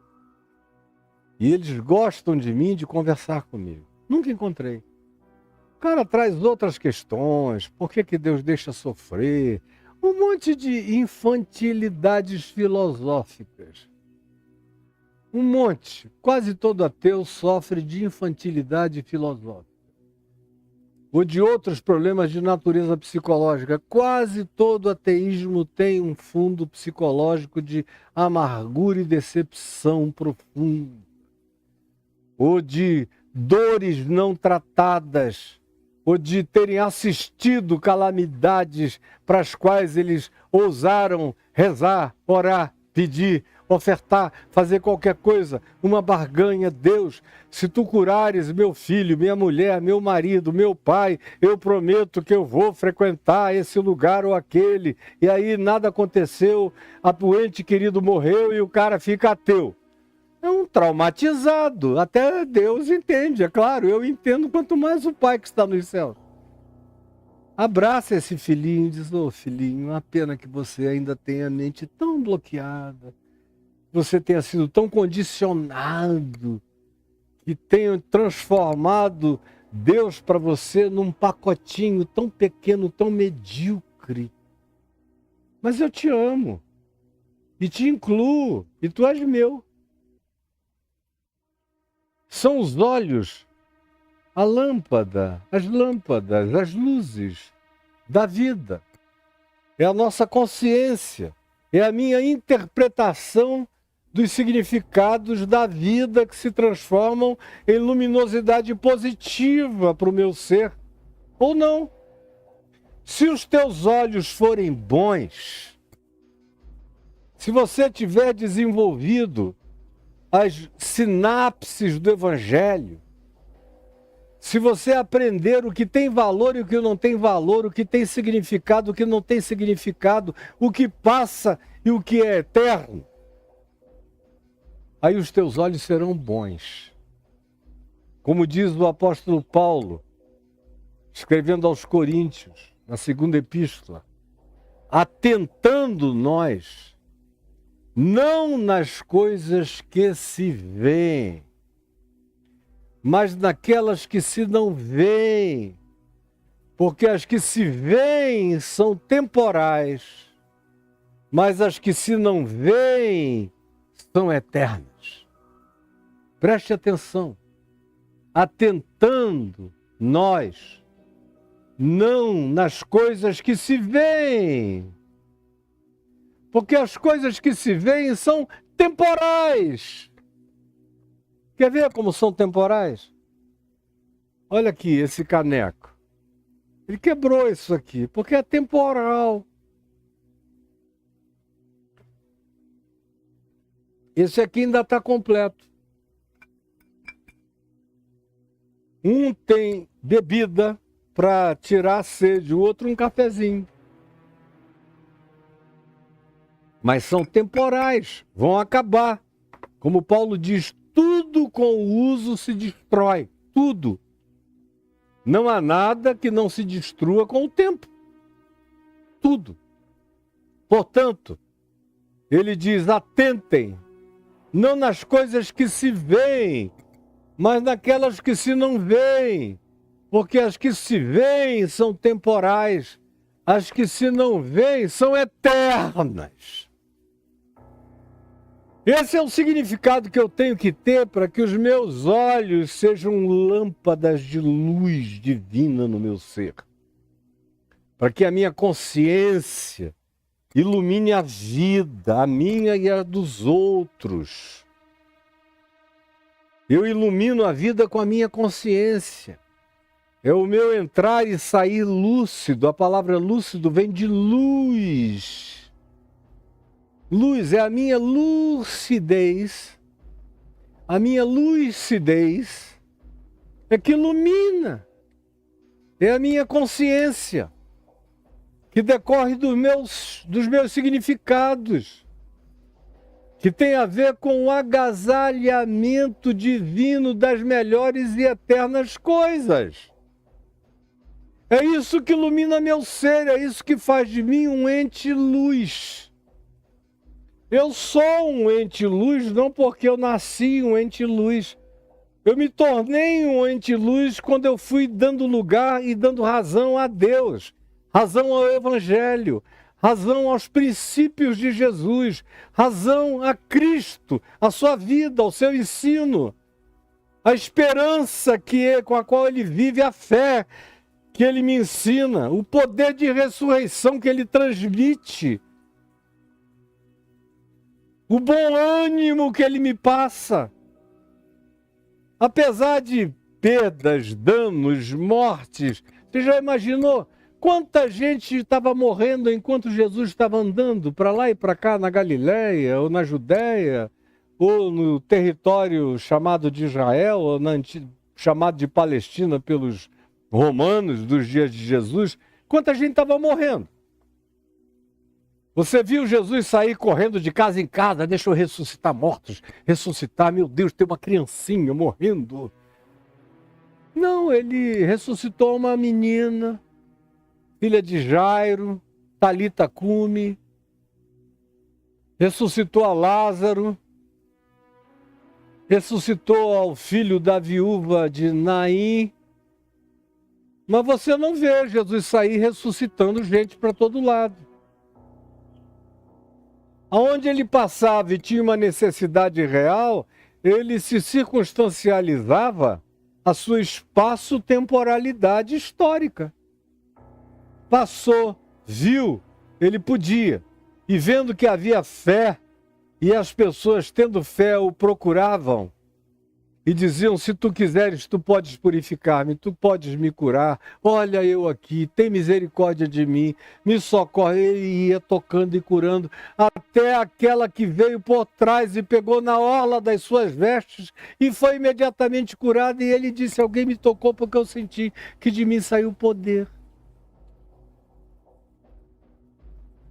Speaker 1: E eles gostam de mim, de conversar comigo. Nunca encontrei. O cara traz outras questões. Por que Deus deixa sofrer? Um monte de infantilidades filosóficas. Um monte. Quase todo ateu sofre de infantilidade filosófica. Ou de outros problemas de natureza psicológica. Quase todo ateísmo tem um fundo psicológico de amargura e decepção profunda. Ou de dores não tratadas, ou de terem assistido calamidades para as quais eles ousaram rezar, orar, pedir, ofertar, fazer qualquer coisa, uma barganha. Deus, se tu curares meu filho, minha mulher, meu marido, meu pai, eu prometo que eu vou frequentar esse lugar ou aquele. E aí nada aconteceu, o ente querido morreu e o cara fica ateu. É um traumatizado, até Deus entende, é claro, eu entendo quanto mais o Pai que está nos céus. Abraça esse filhinho e diz, ô filhinho, uma pena que você ainda tenha a mente tão bloqueada, você tenha sido tão condicionado, e tenha transformado Deus para você num pacotinho tão pequeno, tão medíocre. Mas eu te amo, e te incluo, e tu és meu. São os olhos, a lâmpada, as lâmpadas, as luzes da vida. É a nossa consciência, é a minha interpretação dos significados da vida que se transformam em luminosidade positiva para o meu ser, ou não. Se os teus olhos forem bons, se você tiver desenvolvido as sinapses do Evangelho, se você aprender o que tem valor e o que não tem valor, o que tem significado, o que não tem significado, o que passa e o que é eterno, aí os teus olhos serão bons. Como diz o apóstolo Paulo, escrevendo aos Coríntios, na segunda epístola, atentando nós, não nas coisas que se veem, mas naquelas que se não veem, porque as que se veem são temporais, mas as que se não veem são eternas. Preste atenção, atentando nós, não nas coisas que se veem, Porque as coisas que se veem são temporais. Quer ver como são temporais? Olha aqui esse caneco. Ele quebrou isso aqui, porque é temporal. Esse aqui ainda está completo. Um tem bebida para tirar a sede, o outro um cafezinho. Mas são temporais, vão acabar. Como Paulo diz, tudo com o uso se destrói, tudo. Não há nada que não se destrua com o tempo. Tudo. Portanto, ele diz, atentem, não nas coisas que se veem, mas naquelas que se não veem. Porque as que se veem são temporais, as que se não veem são eternas. Esse é o significado que eu tenho que ter para que os meus olhos sejam lâmpadas de luz divina no meu ser. Para que a minha consciência ilumine a vida, a minha e a dos outros. Eu ilumino a vida com a minha consciência. É o meu entrar e sair lúcido. A palavra lúcido vem de luz. Luz é a minha lucidez. A minha lucidez é que ilumina. É a minha consciência que decorre dos meus significados, que tem a ver com o agasalhamento divino das melhores e eternas coisas. É isso que ilumina meu ser, é isso que faz de mim um ente luz. Eu sou um ente luz não porque eu nasci um ente luz. Eu me tornei um ente luz quando eu fui dando lugar e dando razão a Deus, razão ao Evangelho, razão aos princípios de Jesus, razão a Cristo, a sua vida, ao seu ensino, a esperança com a qual ele vive, a fé que ele me ensina, o poder de ressurreição que ele transmite, o bom ânimo que ele me passa. Apesar de perdas, danos, mortes, você já imaginou quanta gente estava morrendo enquanto Jesus estava andando para lá e para cá na Galileia, ou na Judéia, ou no território chamado de Israel, ou chamado de Palestina pelos romanos dos dias de Jesus? Quanta gente estava morrendo? Você viu Jesus sair correndo de casa em casa, deixa eu ressuscitar mortos, ressuscitar, meu Deus, tem uma criancinha morrendo. Não, ele ressuscitou uma menina, filha de Jairo, Talita Cumi, ressuscitou a Lázaro, ressuscitou ao filho da viúva de Naim. Mas você não vê Jesus sair ressuscitando gente para todo lado. Aonde ele passava e tinha uma necessidade real, ele se circunstancializava a sua espaço-temporalidade histórica. Passou, viu, ele podia. E vendo que havia fé, e as pessoas tendo fé o procuravam, e diziam, se tu quiseres, tu podes purificar-me, tu podes me curar, olha eu aqui, tem misericórdia de mim, me socorre. Ele ia tocando e curando, até aquela que veio por trás e pegou na orla das suas vestes e foi imediatamente curada, e ele disse, alguém me tocou porque eu senti que de mim saiu poder.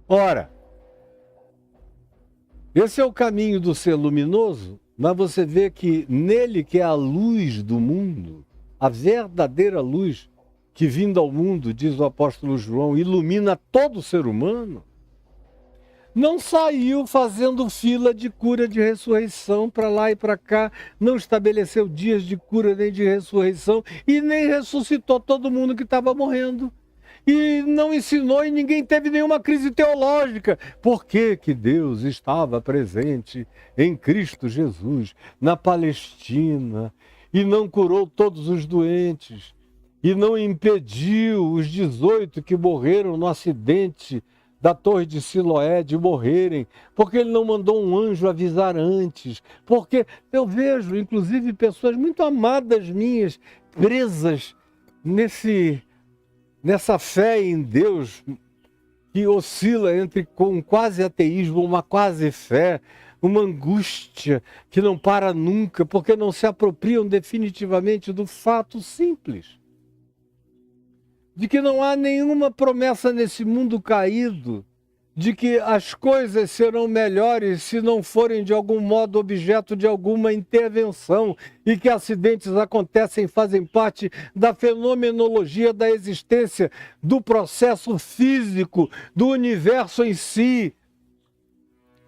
Speaker 1: Ora, esse é o caminho do ser luminoso, mas você vê que nele, que é a luz do mundo, a verdadeira luz que vindo ao mundo, diz o apóstolo João, ilumina todo ser humano, não saiu fazendo fila de cura de ressurreição para lá e para cá, não estabeleceu dias de cura nem de ressurreição e nem ressuscitou todo mundo que estava morrendo. E não ensinou e ninguém teve nenhuma crise teológica. Por que que Deus estava presente em Cristo Jesus, na Palestina, e não curou todos os doentes, e não impediu os 18 que morreram no acidente da torre de Siloé de morrerem, porque ele não mandou um anjo avisar antes, porque eu vejo, inclusive, pessoas muito amadas minhas presas nessa fé em Deus que oscila entre um quase ateísmo, uma quase fé, uma angústia que não para nunca, porque não se apropriam definitivamente do fato simples de que não há nenhuma promessa nesse mundo caído de que as coisas serão melhores se não forem de algum modo objeto de alguma intervenção e que acidentes acontecem, fazem parte da fenomenologia da existência, do processo físico, do universo em si.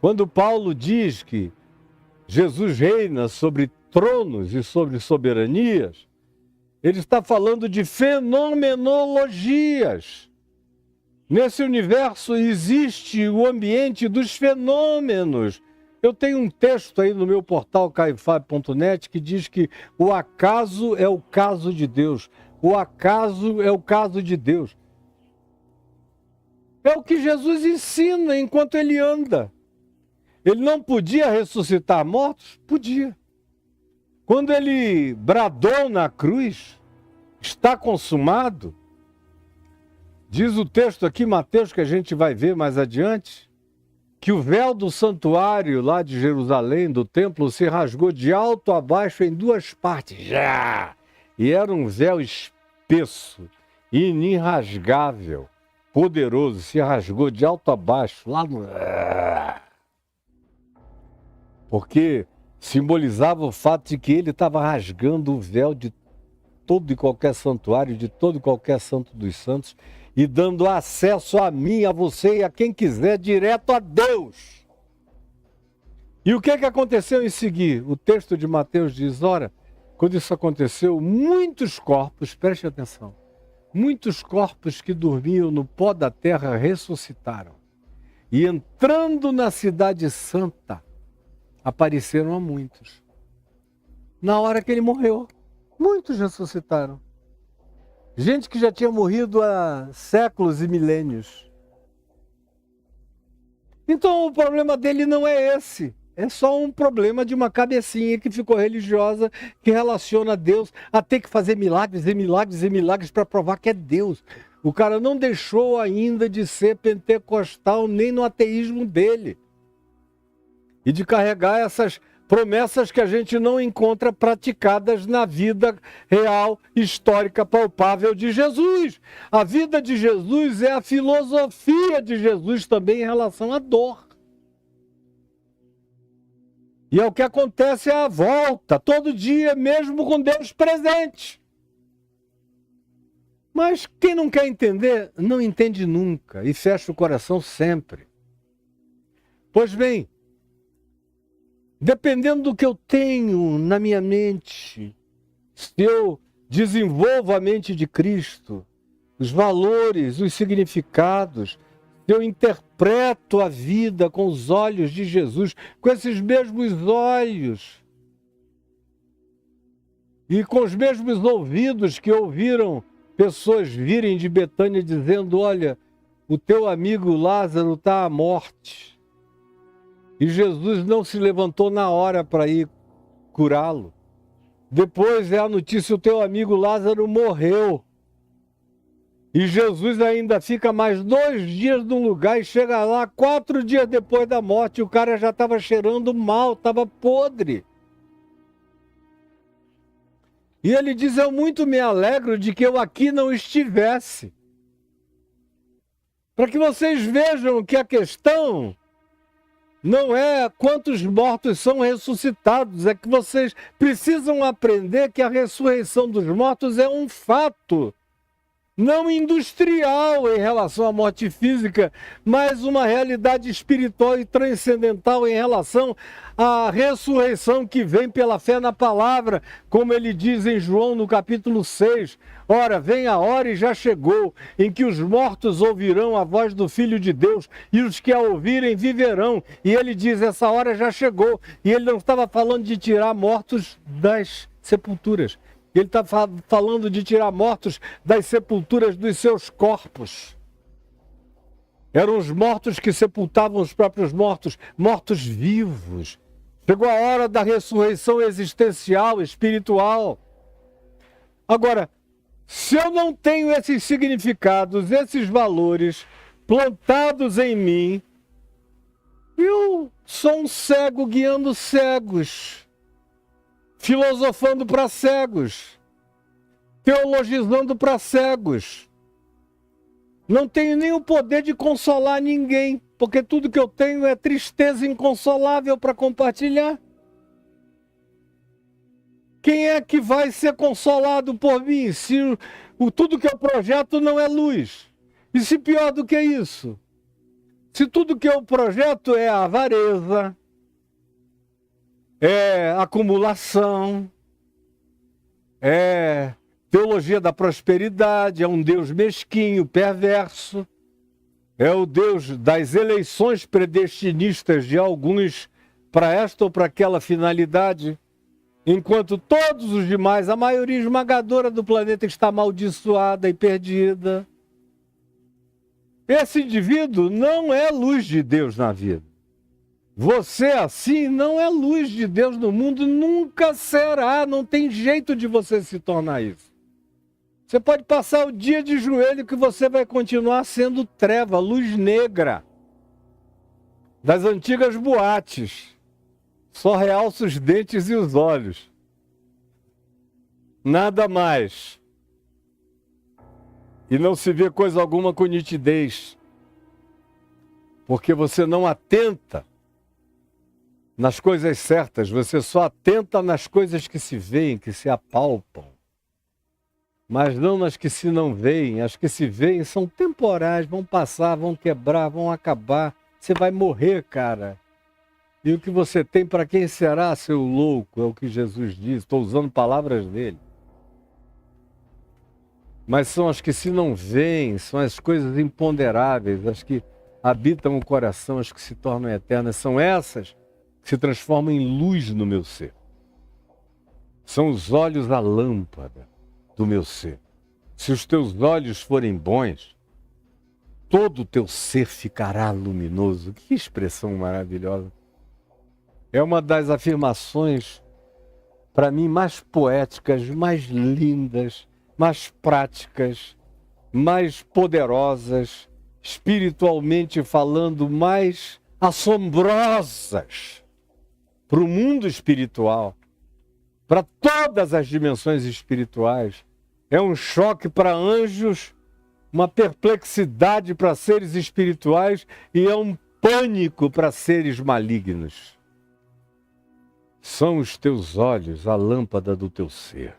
Speaker 1: Quando Paulo diz que Jesus reina sobre tronos e sobre soberanias, ele está falando de fenomenologias. Nesse universo existe o ambiente dos fenômenos. Eu tenho um texto aí no meu portal caifab.net que diz que o acaso é o caso de Deus. O acaso é o caso de Deus. É o que Jesus ensina enquanto ele anda. Ele não podia ressuscitar mortos? Podia. Quando ele bradou na cruz, está consumado, diz o texto aqui, Mateus, que a gente vai ver mais adiante, que o véu do santuário lá de Jerusalém, do templo, se rasgou de alto a baixo em duas partes. Já! E era um véu espesso, inirrasgável, poderoso, se rasgou de alto a baixo, lá no... Porque simbolizava o fato de que ele estava rasgando o véu de todo e qualquer santuário, de todo e qualquer santo dos santos, e dando acesso a mim, a você e a quem quiser, direto a Deus. E o que aconteceu em seguir? O texto de Mateus diz, ora, quando isso aconteceu, muitos corpos, preste atenção, muitos corpos que dormiam no pó da terra ressuscitaram. E entrando na cidade santa, apareceram a muitos. Na hora que ele morreu, muitos ressuscitaram. Gente que já tinha morrido há séculos e milênios. Então o problema dele não é esse. É só um problema de uma cabecinha que ficou religiosa, que relaciona Deus a ter que fazer milagres e milagres e milagres para provar que é Deus. O cara não deixou ainda de ser pentecostal nem no ateísmo dele. E de carregar essas promessas que a gente não encontra praticadas na vida real, histórica, palpável de Jesus. A vida de Jesus é a filosofia de Jesus também em relação à dor. E é o que acontece à volta, todo dia, mesmo com Deus presente. Mas quem não quer entender, não entende nunca e fecha o coração sempre. Pois bem, dependendo do que eu tenho na minha mente, se eu desenvolvo a mente de Cristo, os valores, os significados, se eu interpreto a vida com os olhos de Jesus, com esses mesmos olhos, e com os mesmos ouvidos que ouviram pessoas virem de Betânia dizendo, olha, o teu amigo Lázaro está à morte. E Jesus não se levantou na hora para ir curá-lo. Depois é a notícia, o teu amigo Lázaro morreu. E Jesus ainda fica mais 2 dias num lugar e chega lá 4 dias depois da morte. E o cara já estava cheirando mal, estava podre. E ele diz, eu muito me alegro de que eu aqui não estivesse. Para que vocês vejam que a questão não é quantos mortos são ressuscitados, é que vocês precisam aprender que a ressurreição dos mortos é um fato, não industrial em relação à morte física, mas uma realidade espiritual e transcendental em relação à ressurreição que vem pela fé na palavra, como ele diz em João no capítulo 6. Ora, vem a hora e já chegou, em que os mortos ouvirão a voz do Filho de Deus, e os que a ouvirem viverão. E ele diz, essa hora já chegou. E ele não estava falando de tirar mortos das sepulturas. Ele está falando de tirar mortos das sepulturas dos seus corpos. Eram os mortos que sepultavam os próprios mortos, mortos vivos. Chegou a hora da ressurreição existencial, espiritual. Agora, se eu não tenho esses significados, esses valores plantados em mim, eu sou um cego guiando cegos, filosofando para cegos, teologizando para cegos. Não tenho nem o poder de consolar ninguém, porque tudo que eu tenho é tristeza inconsolável para compartilhar. Quem é que vai ser consolado por mim se tudo que eu projeto não é luz? E se pior do que isso? Se tudo que eu projeto é avareza, é acumulação, é teologia da prosperidade, é um Deus mesquinho, perverso, é o Deus das eleições predestinistas de alguns para esta ou para aquela finalidade, enquanto todos os demais, a maioria esmagadora do planeta está amaldiçoada e perdida. Esse indivíduo não é luz de Deus na vida. Você assim não é luz de Deus no mundo, nunca será, não tem jeito de você se tornar isso. Você pode passar o dia de joelho que você vai continuar sendo treva, luz negra, das antigas boates. Só realça os dentes e os olhos. Nada mais. E não se vê coisa alguma com nitidez. Porque você não atenta nas coisas certas, você só atenta nas coisas que se veem, que se apalpam. Mas não nas que se não veem. As que se veem são temporais, vão passar, vão quebrar, vão acabar. Você vai morrer, cara. E o que você tem para quem será, seu louco? É o que Jesus diz. Estou usando palavras dele. Mas são as que se não veem, são as coisas imponderáveis, as que habitam o coração, as que se tornam eternas. São essas que se transformam em luz no meu ser. São os olhos a lâmpada do meu ser. Se os teus olhos forem bons, todo o teu ser ficará luminoso. Que expressão maravilhosa. É uma das afirmações, para mim, mais poéticas, mais lindas, mais práticas, mais poderosas, espiritualmente falando, mais assombrosas para o mundo espiritual, para todas as dimensões espirituais. É um choque para anjos, uma perplexidade para seres espirituais e é um pânico para seres malignos. São os teus olhos a lâmpada do teu ser.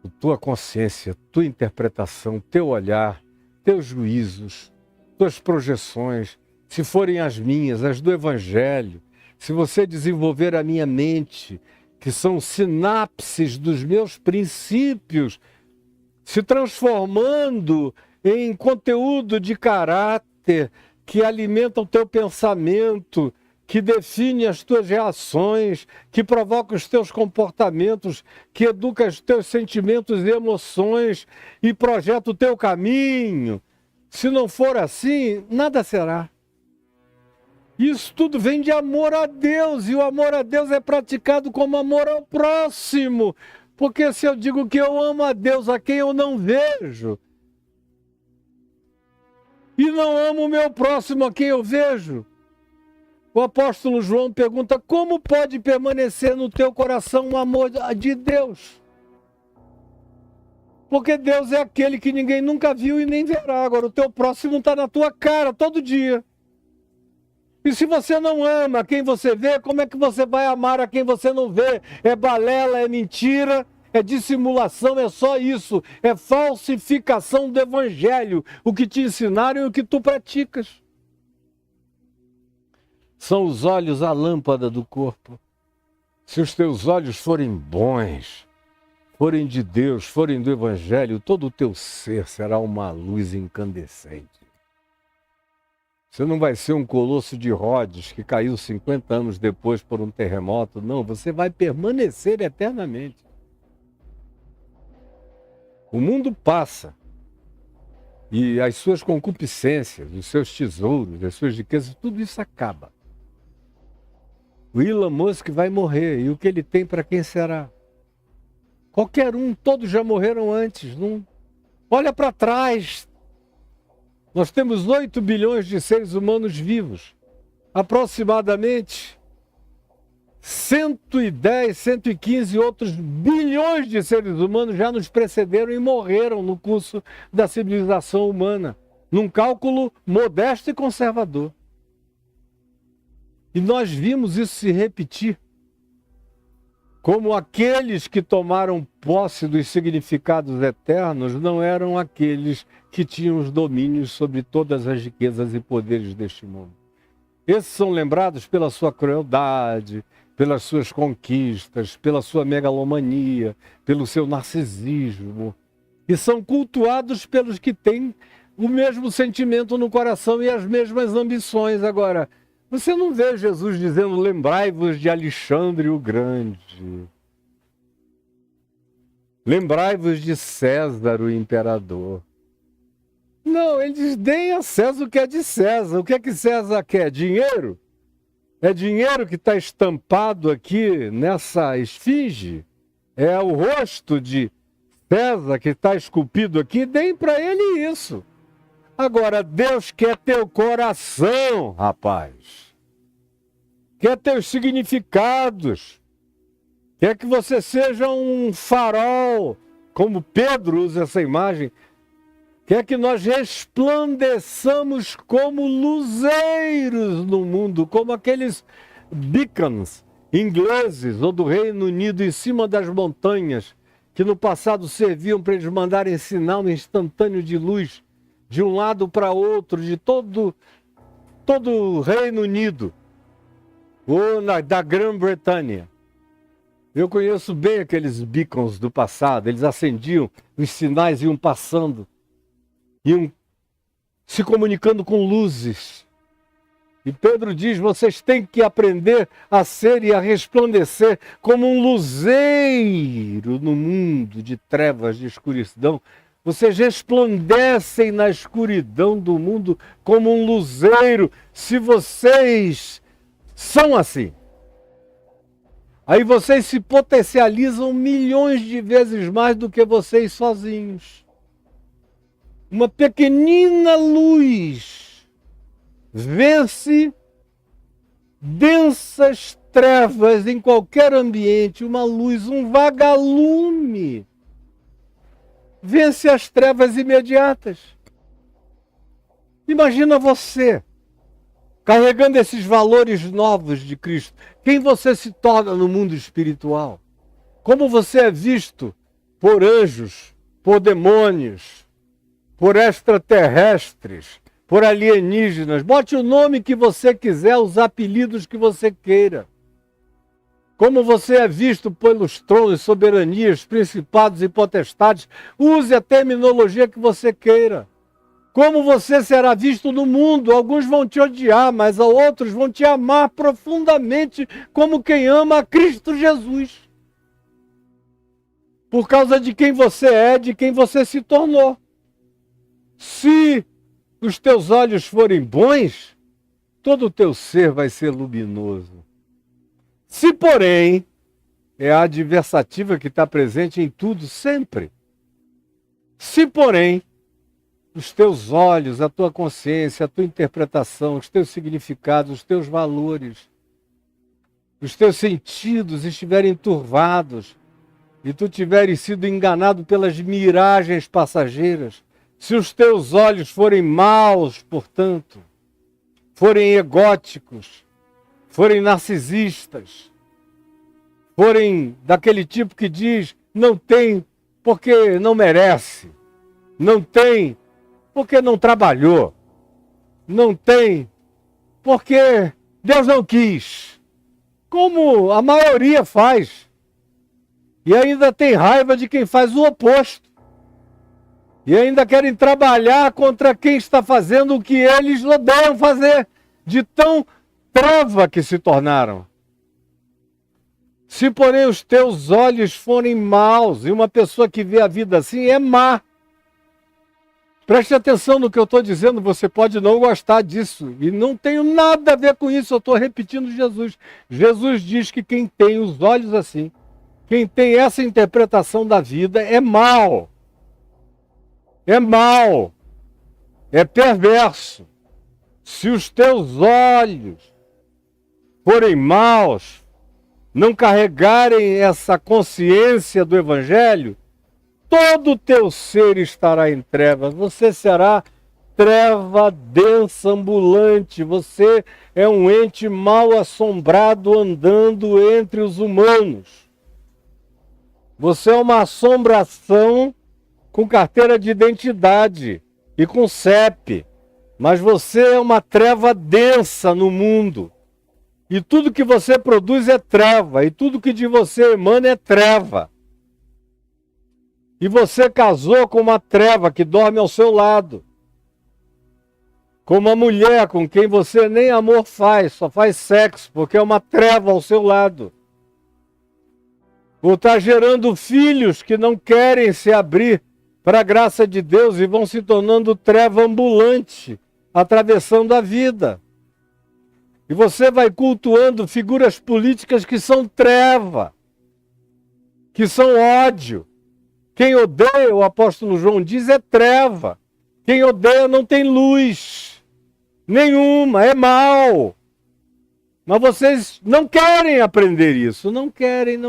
Speaker 1: A tua consciência, tua interpretação, teu olhar, teus juízos, tuas projeções, se forem as minhas, as do Evangelho, se você desenvolver a minha mente, que são sinapses dos meus princípios, se transformando em conteúdo de caráter que alimenta o teu pensamento, que define as tuas reações, que provoca os teus comportamentos, que educa os teus sentimentos e emoções e projeta o teu caminho. Se não for assim, nada será. Isso tudo vem de amor a Deus, e o amor a Deus é praticado como amor ao próximo. Porque se eu digo que eu amo a Deus a quem eu não vejo, e não amo o meu próximo a quem eu vejo, o apóstolo João pergunta: como pode permanecer no teu coração o amor de Deus? Porque Deus é aquele que ninguém nunca viu e nem verá. Agora, o teu próximo está na tua cara todo dia. E se você não ama quem você vê, como é que você vai amar a quem você não vê? É balela, é mentira, é dissimulação, é só isso. É falsificação do evangelho. O que te ensinaram e o que tu praticas. São os olhos a lâmpada do corpo. Se os teus olhos forem bons, forem de Deus, forem do Evangelho, todo o teu ser será uma luz incandescente. Você não vai ser um colosso de Rhodes que caiu 50 anos depois por um terremoto. Não, você vai permanecer eternamente. O mundo passa. e as suas concupiscências, os seus tesouros, as suas riquezas, tudo isso acaba. O Elon Musk vai morrer, e o que ele tem para quem será? Qualquer um, todos já morreram antes. Não... Olha para trás. Nós temos 8 bilhões de seres humanos vivos. Aproximadamente 110, 115 outros bilhões de seres humanos já nos precederam e morreram no curso da civilização humana, num cálculo modesto e conservador. E nós vimos isso se repetir, como aqueles que tomaram posse dos significados eternos não eram aqueles que tinham os domínios sobre todas as riquezas e poderes deste mundo. Esses são lembrados pela sua crueldade, pelas suas conquistas, pela sua megalomania, pelo seu narcisismo. E são cultuados pelos que têm o mesmo sentimento no coração e as mesmas ambições. Agora, você não vê Jesus dizendo, lembrai-vos de Alexandre o Grande. Lembrai-vos de César o Imperador. Não, ele diz, deem a César o que é de César. O que é que César quer? Dinheiro? É dinheiro que está estampado aqui nessa esfinge? É o rosto de César que está esculpido aqui? Deem para ele isso. Agora, Deus quer teu coração, rapaz. Quer teus significados. Quer que você seja um farol, como Pedro usa essa imagem. Quer que nós resplandeçamos como luzeiros no mundo, como aqueles beacons ingleses ou do Reino Unido em cima das montanhas, que no passado serviam para eles mandarem sinal instantâneo de luz de um lado para outro, de todo o Reino Unido, ou da Grã-Bretanha. Eu conheço bem aqueles beacons do passado, eles acendiam, os sinais iam passando, iam se comunicando com luzes. E Pedro diz, vocês têm que aprender a ser e a resplandecer como um luzeiro no mundo de trevas, de escuridão. Vocês resplandecem na escuridão do mundo como um luzeiro, se vocês são assim. Aí vocês se potencializam milhões de vezes mais do que vocês sozinhos. Uma pequenina luz vence densas trevas em qualquer ambiente, uma luz, um vagalume. Vence as trevas imediatas. Imagina você, carregando esses valores novos de Cristo. Quem você se torna no mundo espiritual? Como você é visto por anjos, por demônios, por extraterrestres, por alienígenas? Bote o nome que você quiser, os apelidos que você queira. Como você é visto pelos tronos, soberanias, principados e potestades, use a terminologia que você queira. Como você será visto no mundo, alguns vão te odiar, mas outros vão te amar profundamente, como quem ama a Cristo Jesus. Por causa de quem você é, de quem você se tornou. Se os teus olhos forem bons, todo o teu ser vai ser luminoso. Se, porém, é a adversativa que está presente em tudo sempre. Se, porém, os teus olhos, a tua consciência, a tua interpretação, os teus significados, os teus valores, os teus sentidos estiverem turvados e tu tiveres sido enganado pelas miragens passageiras, se os teus olhos forem maus, portanto, forem egóticos, forem narcisistas, forem daquele tipo que diz, não tem porque não merece, não tem porque não trabalhou, não tem porque Deus não quis, como a maioria faz, e ainda tem raiva de quem faz o oposto, e ainda querem trabalhar contra quem está fazendo o que eles odeiam fazer, de tão treva que se tornaram. Se, porém, os teus olhos forem maus, e uma pessoa que vê a vida assim é má, Preste atenção no que eu estou dizendo, você pode não gostar disso. E não tenho nada a ver com isso, eu estou repetindo Jesus. Jesus diz que quem tem os olhos assim, quem tem essa interpretação da vida é mau. É mau. É perverso. Se os teus olhos forem maus, não carregarem essa consciência do Evangelho, todo o teu ser estará em trevas. Você será treva densa ambulante. Você é um ente mal assombrado andando entre os humanos. Você é uma assombração com carteira de identidade e com CEP. Mas você é uma treva densa no mundo. E tudo que você produz é treva. E tudo que de você emana é treva. E você casou com uma treva que dorme ao seu lado. Com uma mulher com quem você nem amor faz, só faz sexo, porque é uma treva ao seu lado. Ou está gerando filhos que não querem se abrir para a graça de Deus e vão se tornando treva ambulante, atravessando a vida. E você vai cultuando figuras políticas que são treva, que são ódio. Quem odeia, o apóstolo João diz, é treva. Quem odeia não tem luz nenhuma, é mal. Mas vocês não querem aprender isso. Não querem.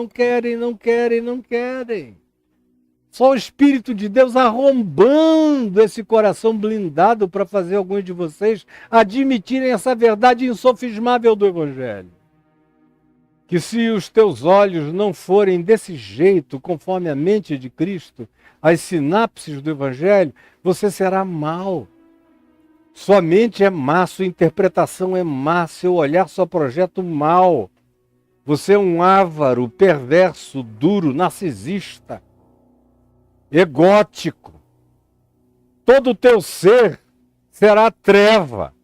Speaker 1: Só o Espírito de Deus arrombando esse coração blindado para fazer alguns de vocês admitirem essa verdade insofismável do Evangelho. Que se os teus olhos não forem desse jeito, conforme a mente de Cristo, as sinapses do Evangelho, você será mau. Sua mente é má, sua interpretação é má, seu olhar só projeta o mal. Você é um avaro, perverso, duro, narcisista, egótico. Todo o teu ser será treva.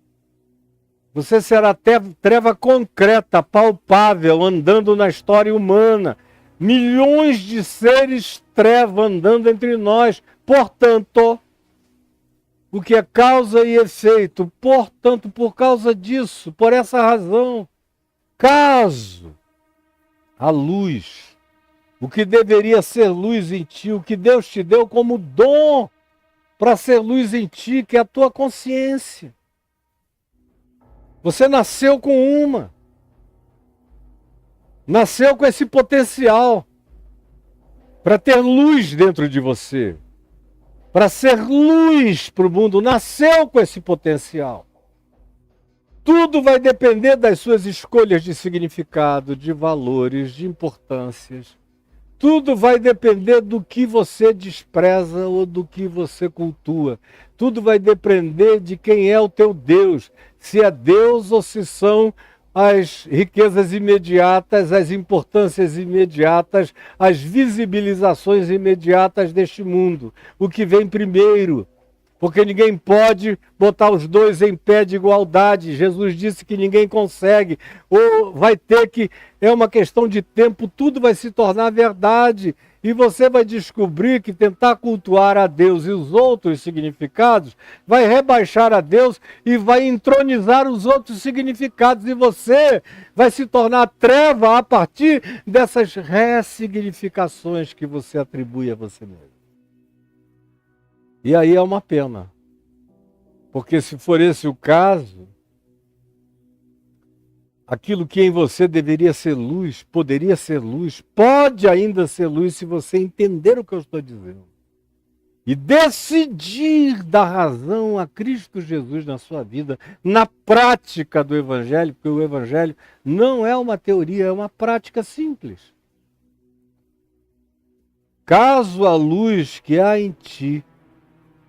Speaker 1: Você será treva concreta, palpável, andando na história humana. Milhões de seres treva andando entre nós. Portanto, o que é causa e efeito, portanto, por causa disso, por essa razão, caso a luz, o que deveria ser luz em ti, o que Deus te deu como dom para ser luz em ti, que é a tua consciência. Você nasceu com uma. Nasceu com esse potencial para ter luz dentro de você. Para ser luz para o mundo. Nasceu com esse potencial. Tudo vai depender das suas escolhas de significado, de valores, de importâncias. Tudo vai depender do que você despreza ou do que você cultua. Tudo vai depender de quem é o teu Deus. Se é Deus ou se são as riquezas imediatas, as importâncias imediatas, as visibilizações imediatas deste mundo. O que vem primeiro. Porque ninguém pode botar os dois em pé de igualdade. Jesus disse que ninguém consegue. Ou vai ter que, é uma questão de tempo, tudo vai se tornar verdade. E você vai descobrir que tentar cultuar a Deus e os outros significados vai rebaixar a Deus e vai entronizar os outros significados. E você vai se tornar treva a partir dessas ressignificações que você atribui a você mesmo. E aí é uma pena, porque se for esse o caso, aquilo que em você deveria ser luz, poderia ser luz, pode ainda ser luz se você entender o que eu estou dizendo. E decidir dar razão a Cristo Jesus na sua vida, na prática do Evangelho, porque o Evangelho não é uma teoria, é uma prática simples. Caso a luz que há em ti,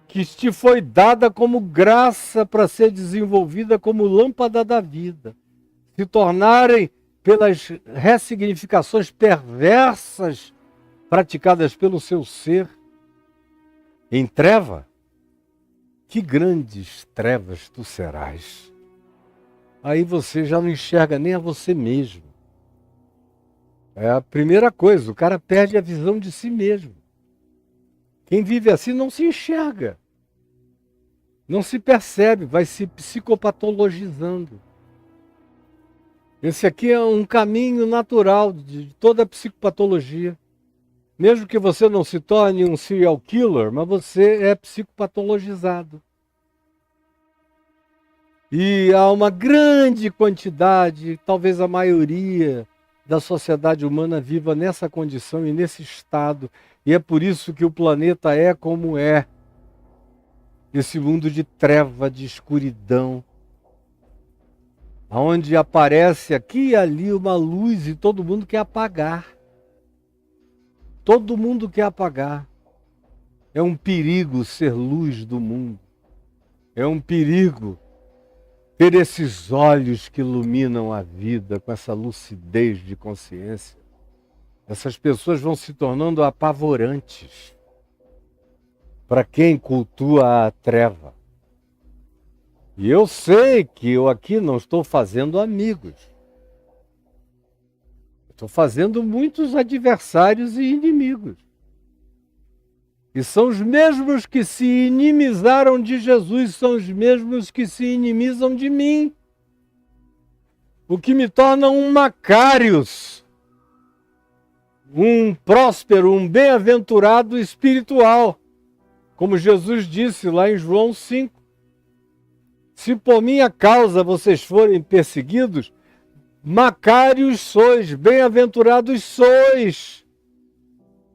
Speaker 1: que te foi dada como graça para ser desenvolvida como lâmpada da vida, se tornarem pelas ressignificações perversas praticadas pelo seu ser em treva, que grandes trevas tu serás. Aí você já não enxerga nem a você mesmo. É a primeira coisa, o cara perde a visão de si mesmo. Quem vive assim não se enxerga. Não se percebe, vai se psicopatologizando. Esse aqui é um caminho natural de toda a psicopatologia. Mesmo que você não se torne um serial killer, mas você é psicopatologizado. E há uma grande quantidade, talvez a maioria da sociedade humana viva nessa condição e nesse estado. E é por isso que o planeta é como é. Esse mundo de treva, de escuridão, onde aparece aqui e ali uma luz e todo mundo quer apagar. Todo mundo quer apagar. É um perigo ser luz do mundo. É um perigo ter esses olhos que iluminam a vida com essa lucidez de consciência. Essas pessoas vão se tornando apavorantes para quem cultua a treva. E eu sei que eu aqui não estou fazendo amigos. Estou fazendo muitos adversários e inimigos. E são os mesmos que se inimizaram de Jesus, são os mesmos que se inimizam de mim. O que me torna um Macários, um próspero, um bem-aventurado espiritual. Como Jesus disse lá em João 5. Se por minha causa vocês forem perseguidos, Macários sois, bem-aventurados sois.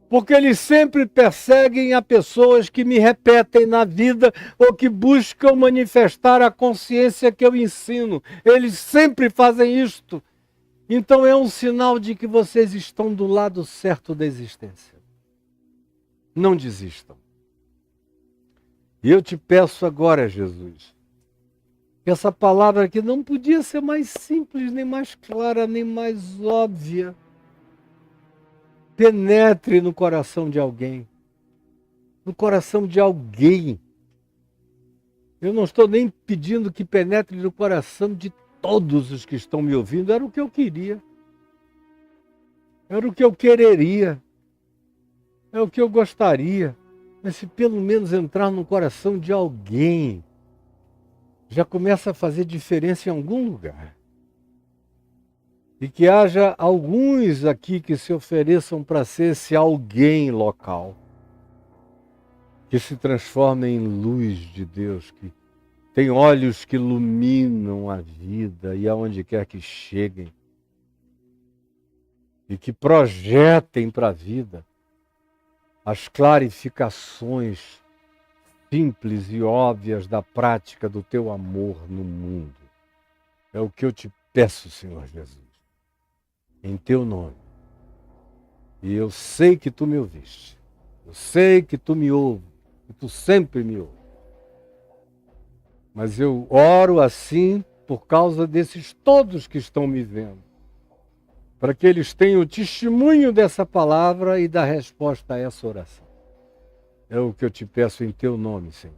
Speaker 1: Porque eles sempre perseguem a pessoas que me repetem na vida ou que buscam manifestar a consciência que eu ensino. Eles sempre fazem isto. Então é um sinal de que vocês estão do lado certo da existência. Não desistam. E eu te peço agora, Jesus, que essa palavra aqui não podia ser mais simples, nem mais clara, nem mais óbvia. Penetre no coração de alguém. No coração de alguém. Eu não estou nem pedindo que penetre no coração de todos os que estão me ouvindo. Era o que eu queria. Era o que eu quereria. É o que eu gostaria. Mas se pelo menos entrar no coração de alguém, já começa a fazer diferença em algum lugar. E que haja alguns aqui que se ofereçam para ser esse alguém local, que se transformem em luz de Deus, que tem olhos que iluminam a vida e aonde quer que cheguem, e que projetem para a vida as clarificações simples e óbvias da prática do teu amor no mundo. É o que eu te peço, Senhor Jesus, em teu nome. E eu sei que tu me ouviste. Eu sei que tu me ouves. Que tu sempre me ouves. Mas eu oro assim por causa desses todos que estão me vendo. Para que eles tenham o testemunho dessa palavra e da resposta a essa oração. É o que eu te peço em teu nome, Senhor.